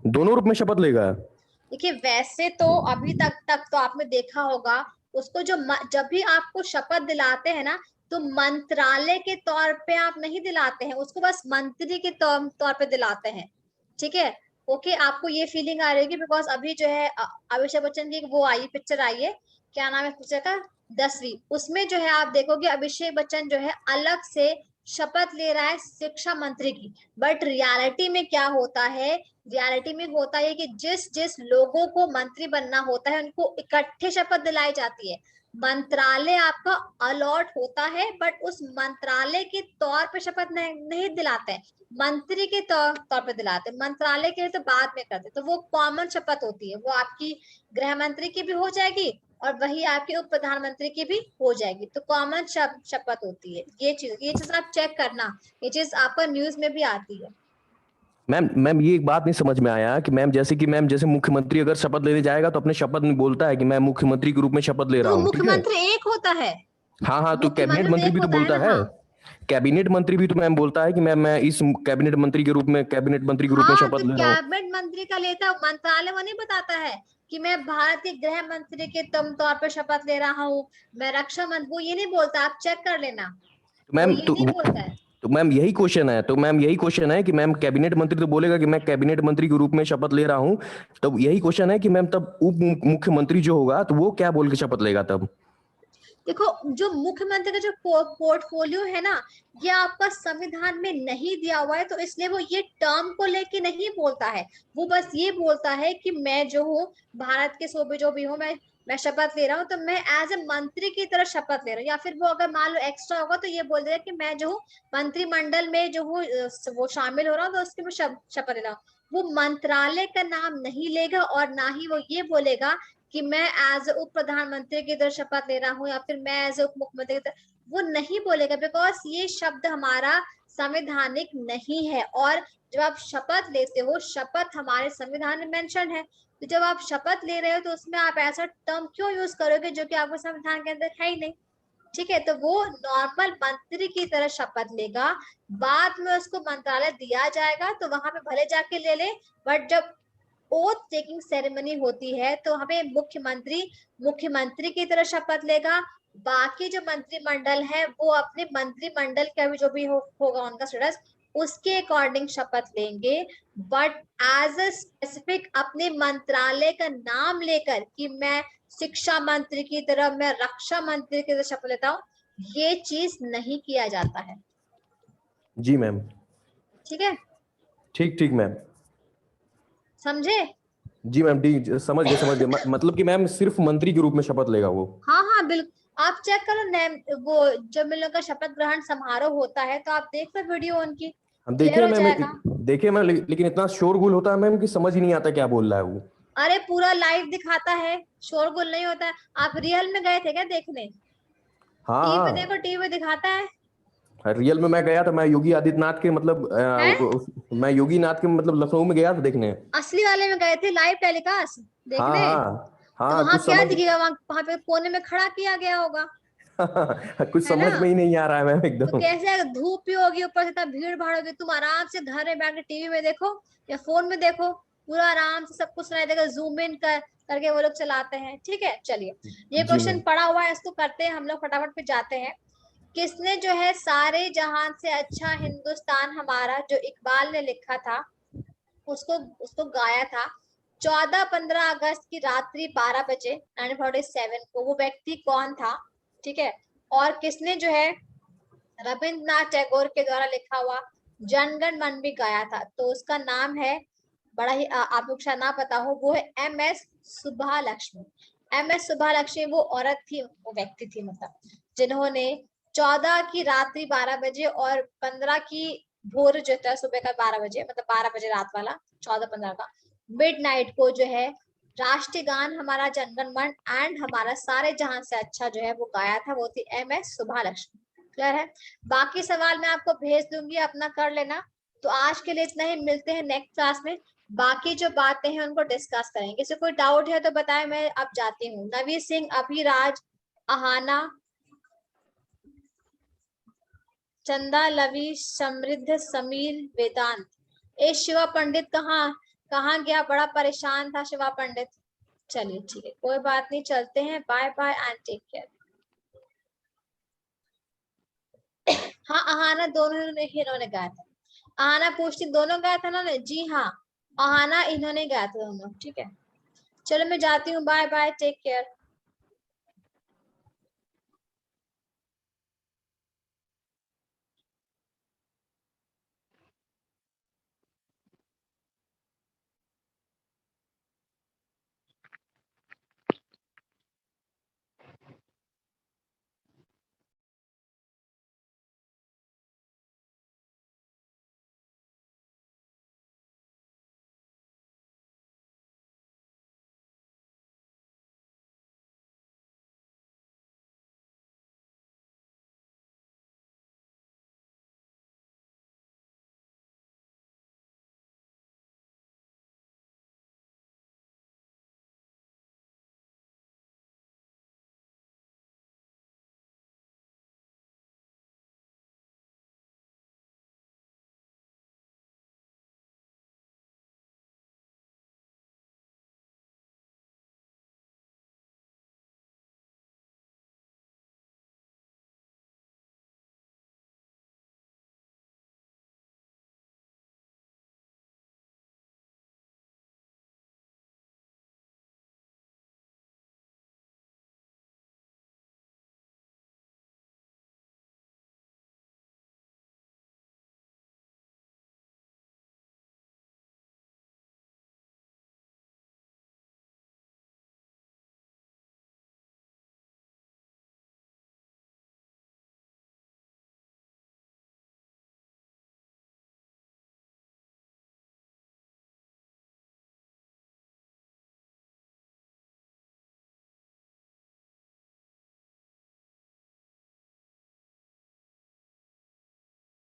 दोनों रूप में शपथ लेगा? देखिए, वैसे तो अभी तक तो आपने देखा होगा, उसको जब भी आपको शपथ दिलाते हैं ना, तो मंत्रालय के तौर पे आप नहीं दिलाते हैं उसको, बस मंत्री के तौर पे दिलाते हैं। ठीक है? ओके, आपको ये फीलिंग आ रही है बिकॉज अभी जो है अभिषेक बच्चन की वो आई पिक्चर आई है, क्या नाम है पिक्चर का, 10वीं, उसमें जो है आप देखोगे अभिषेक बच्चन जो है अलग से शपथ ले रहा है शिक्षा मंत्री की। बट रियलिटी में क्या होता है, रियलिटी में होता है कि जिस जिस लोगों को मंत्री बनना होता है उनको इकट्ठे शपथ दिलाई जाती है। मंत्रालय आपका अलॉट होता है, बट उस मंत्रालय के तौर पे शपथ नहीं दिलाते हैं, मंत्री के तौर पे दिलाते हैं। मंत्रालय के लिए तो बाद में करते, तो वो कॉमन शपथ होती है, वो आपकी गृह मंत्री की भी हो जाएगी और वही आपके उप प्रधानमंत्री की भी हो जाएगी, तो कॉमन शपथ होती है। ये चीज आप चेक करना, ये चीज आपका न्यूज में भी आती है। मैम मैम ये एक बात नहीं समझ में आया कि मैम जैसे कि मैम जैसे मुख्यमंत्री अगर शपथ लेने जाएगा तो अपने शपथ में बोलता है कि मैं मुख्यमंत्री के रूप में शपथ ले तो रहा वो हूँ, ठीक है? मुख्यमंत्री एक होता है, हाँ हाँ, तो कैबिनेट मुख्यमंत्री तो मंत्री एक भी तो होता है बोलता ना। है। हाँ कैबिनेट मंत्री भी तो मैम बोलता है कि मैं इस कैबिनेट मंत्री के रूप में, कैबिनेट मंत्री के रूप में हाँ, तो शपथ ले रहा हूँ। कैबिनेट मंत्री का लेता, मंत्रालय वो नहीं बताता है कि मैं भारत के गृह मंत्री के तुम तौर पे शपथ ले रहा हूँ, मैं रक्षा मंत्री, वो ये नहीं बोलता, आप चेक कर लेना, तो वो मैम ये नहीं बोलता है। तो मैम यही क्वेश्चन है कि मैम कैबिनेट मंत्री तो बोलेगा कि मैं कैबिनेट मंत्री के रूप में शपथ ले रहा हूं, तब यही क्वेश्चन है कि मैम तब उप मुख्यमंत्री जो होगा तो वो क्या बोल के शपथ लेगा तब? देखो, जो मुख्यमंत्री का जो पोर्टफोलियो है ना, ये आपका संविधान में नहीं दिया हुआ है, तो इसलिए वो ये टर्म को लेके नहीं बोलता है। वो बस ये बोलता है कि मैं जो हूँ भारत के सूबे जो भी हूँ, मैं शपथ ले रहा हूँ, तो मैं एज ए मंत्री की तरह शपथ ले रहा हूँ। या फिर वो अगर मान लो एक्स्ट्रा होगा तो ये बोल देगा कि मैं जो हूँ मंत्रिमंडल में जो हूँ वो शामिल हो रहा हूँ, तो उसकी मैं शपथ ले रहा हूँ। वो मंत्रालय का नाम नहीं लेगा और ना ही वो ये बोलेगा कि मैं एज उप प्रधानमंत्री की तरह शपथ ले रहा हूँ या फिर मैं एज उप मुख्यमंत्री की तरह, वो नहीं बोलेगा, बिकॉज ये शब्द हमारा संवैधानिक नहीं है। और जब आप शपथ लेते हो, शपथ हमारे संविधान में मेंशन है, तो जब आप शपथ ले रहे हो तो उसमें आप ऐसा टर्म क्यों यूज करोगे जो कि आपके संविधान के अंदर है ही नहीं। ठीक है, तो वो नॉर्मल मंत्री की तरह शपथ लेगा, बाद में उसको मंत्रालय दिया जाएगा तो वहां पे भले जाके ले ले, बट जब ओथ टेकिंग सेरेमनी होती है तो हमें मुख्यमंत्री की तरह शपथ लेगा। बाकी जो मंत्रिमंडल है वो अपने मंत्रिमंडल का भी जो भी होगा उनका स्टेटस, उसके अकॉर्डिंग शपथ लेंगे। बट एज अ स्पेसिफिक अपने मंत्रालय का नाम लेकर कि मैं शिक्षा मंत्री की तरह, मैं रक्षा मंत्री की तरह शपथ लेता हूँ, ये चीज नहीं किया जाता है। जी मैम। ठीक है, ठीक मैम। समझे? जी मैम, ठीक, समझ गए मतलब कि मैम सिर्फ मंत्री के रूप में शपथ लेगा वो? हाँ हाँ बिल्कुल, आप चेक करो वो जब इन लोग का शपथ ग्रहण समारोह होता है तो आप देख लो वीडियो उनकी, हम क्लियर देखे हो मैम, जाएगा। लेकिन इतना शोरगुल होता है मैम कि समझ ही नहीं आता क्या बोल रहा है वो। अरे पूरा लाइव दिखाता है, शोरगुल नहीं होता है। आप रियल में गए थे क्या देखने? हाँ टीवी हाँ, देखो, टीवी दिखाता है। रियल में मैं गया था, मैं योगी आदित्यनाथ के मतलब हैं? मैं योगी नाथ के मतलब लखनऊ में गया था देखने। असली वाले में गए थे, लाइव टेलीकास्ट हाँ देखने? हाँ तो हाँ, वहां कुछ क्या समझ दिखेगा? वहां पे कोने में खड़ा किया गया होगा, कुछ है ना? समझ में ही नहीं आ रहा है मैम तो एकदम। कैसे धूप भी होगी, ऊपर से इतना भीड़ भाड़ होगी, तुम आराम से घर में बैठ के टीवी में देखो या फोन में देखो, पूरा आराम से सब कुछ सुनाई देगा। जूम इन करके वो लोग चलाते हैं। ठीक है, चलिए, ये जी क्वेश्चन मैम। पड़ा हुआ है, इसको करते हैं हम लोग, फटाफट पे जाते हैं। किसने जो है सारे जहां से अच्छा हिंदुस्तान हमारा, जो इकबाल ने लिखा था, उसको उसको गाया था 14-15 अगस्त की रात्रि 12 बजे 1947 को? वो व्यक्ति कौन था? ठीक है, और किसने जो है रविंद्रनाथ टैगोर के द्वारा लिखा हुआ जनगण मन भी गाया था? तो उसका नाम है, बड़ा ही आपको शायद ना पता हो, वो है MS सुब्बालक्ष्मी। MS सुब्बालक्ष्मी वो औरत थी, वो व्यक्ति थी मतलब, जिन्होंने 14 की रात्रि 12 बजे और 15 की भोर जो था सुबह का 12 बजे, मतलब 12 बजे रात वाला, 14-15 का मिडनाइट को जो है राष्ट्रीय गान हमारा जनगण मन एंड हमारा सारे जहां से अच्छा जो है वो गाया था, वो थी MS सुब्बालक्ष्मी। क्लियर है? बाकी सवाल मैं आपको भेज दूंगी, अपना कर लेना। तो आज के लिए इतना ही, मिलते हैं नेक्स्ट क्लास में, बाकी जो बातें हैं उनको डिस्कस करेंगे। किसी कोई डाउट है तो बताएं, मैं अब जाती हूँ। नवी सिंह, अभिराज, अहाना, चंदा, लवी, समृद्ध, समीर, वेदांत। ए शिवा पंडित कहाँ गया? बड़ा परेशान था शिवा पंडित। चलिए ठीक है, कोई बात नहीं, चलते हैं, bye bye and take care. हाँ, अहाना दोनों इन्होंने गाया था। अहाना पूछती दोनों गाया था ना? जी हाँ, अहाना इन्होंने गाया था दोनों। ठीक है, चलो मैं जाती हूँ, बाय बाय, टेक केयर।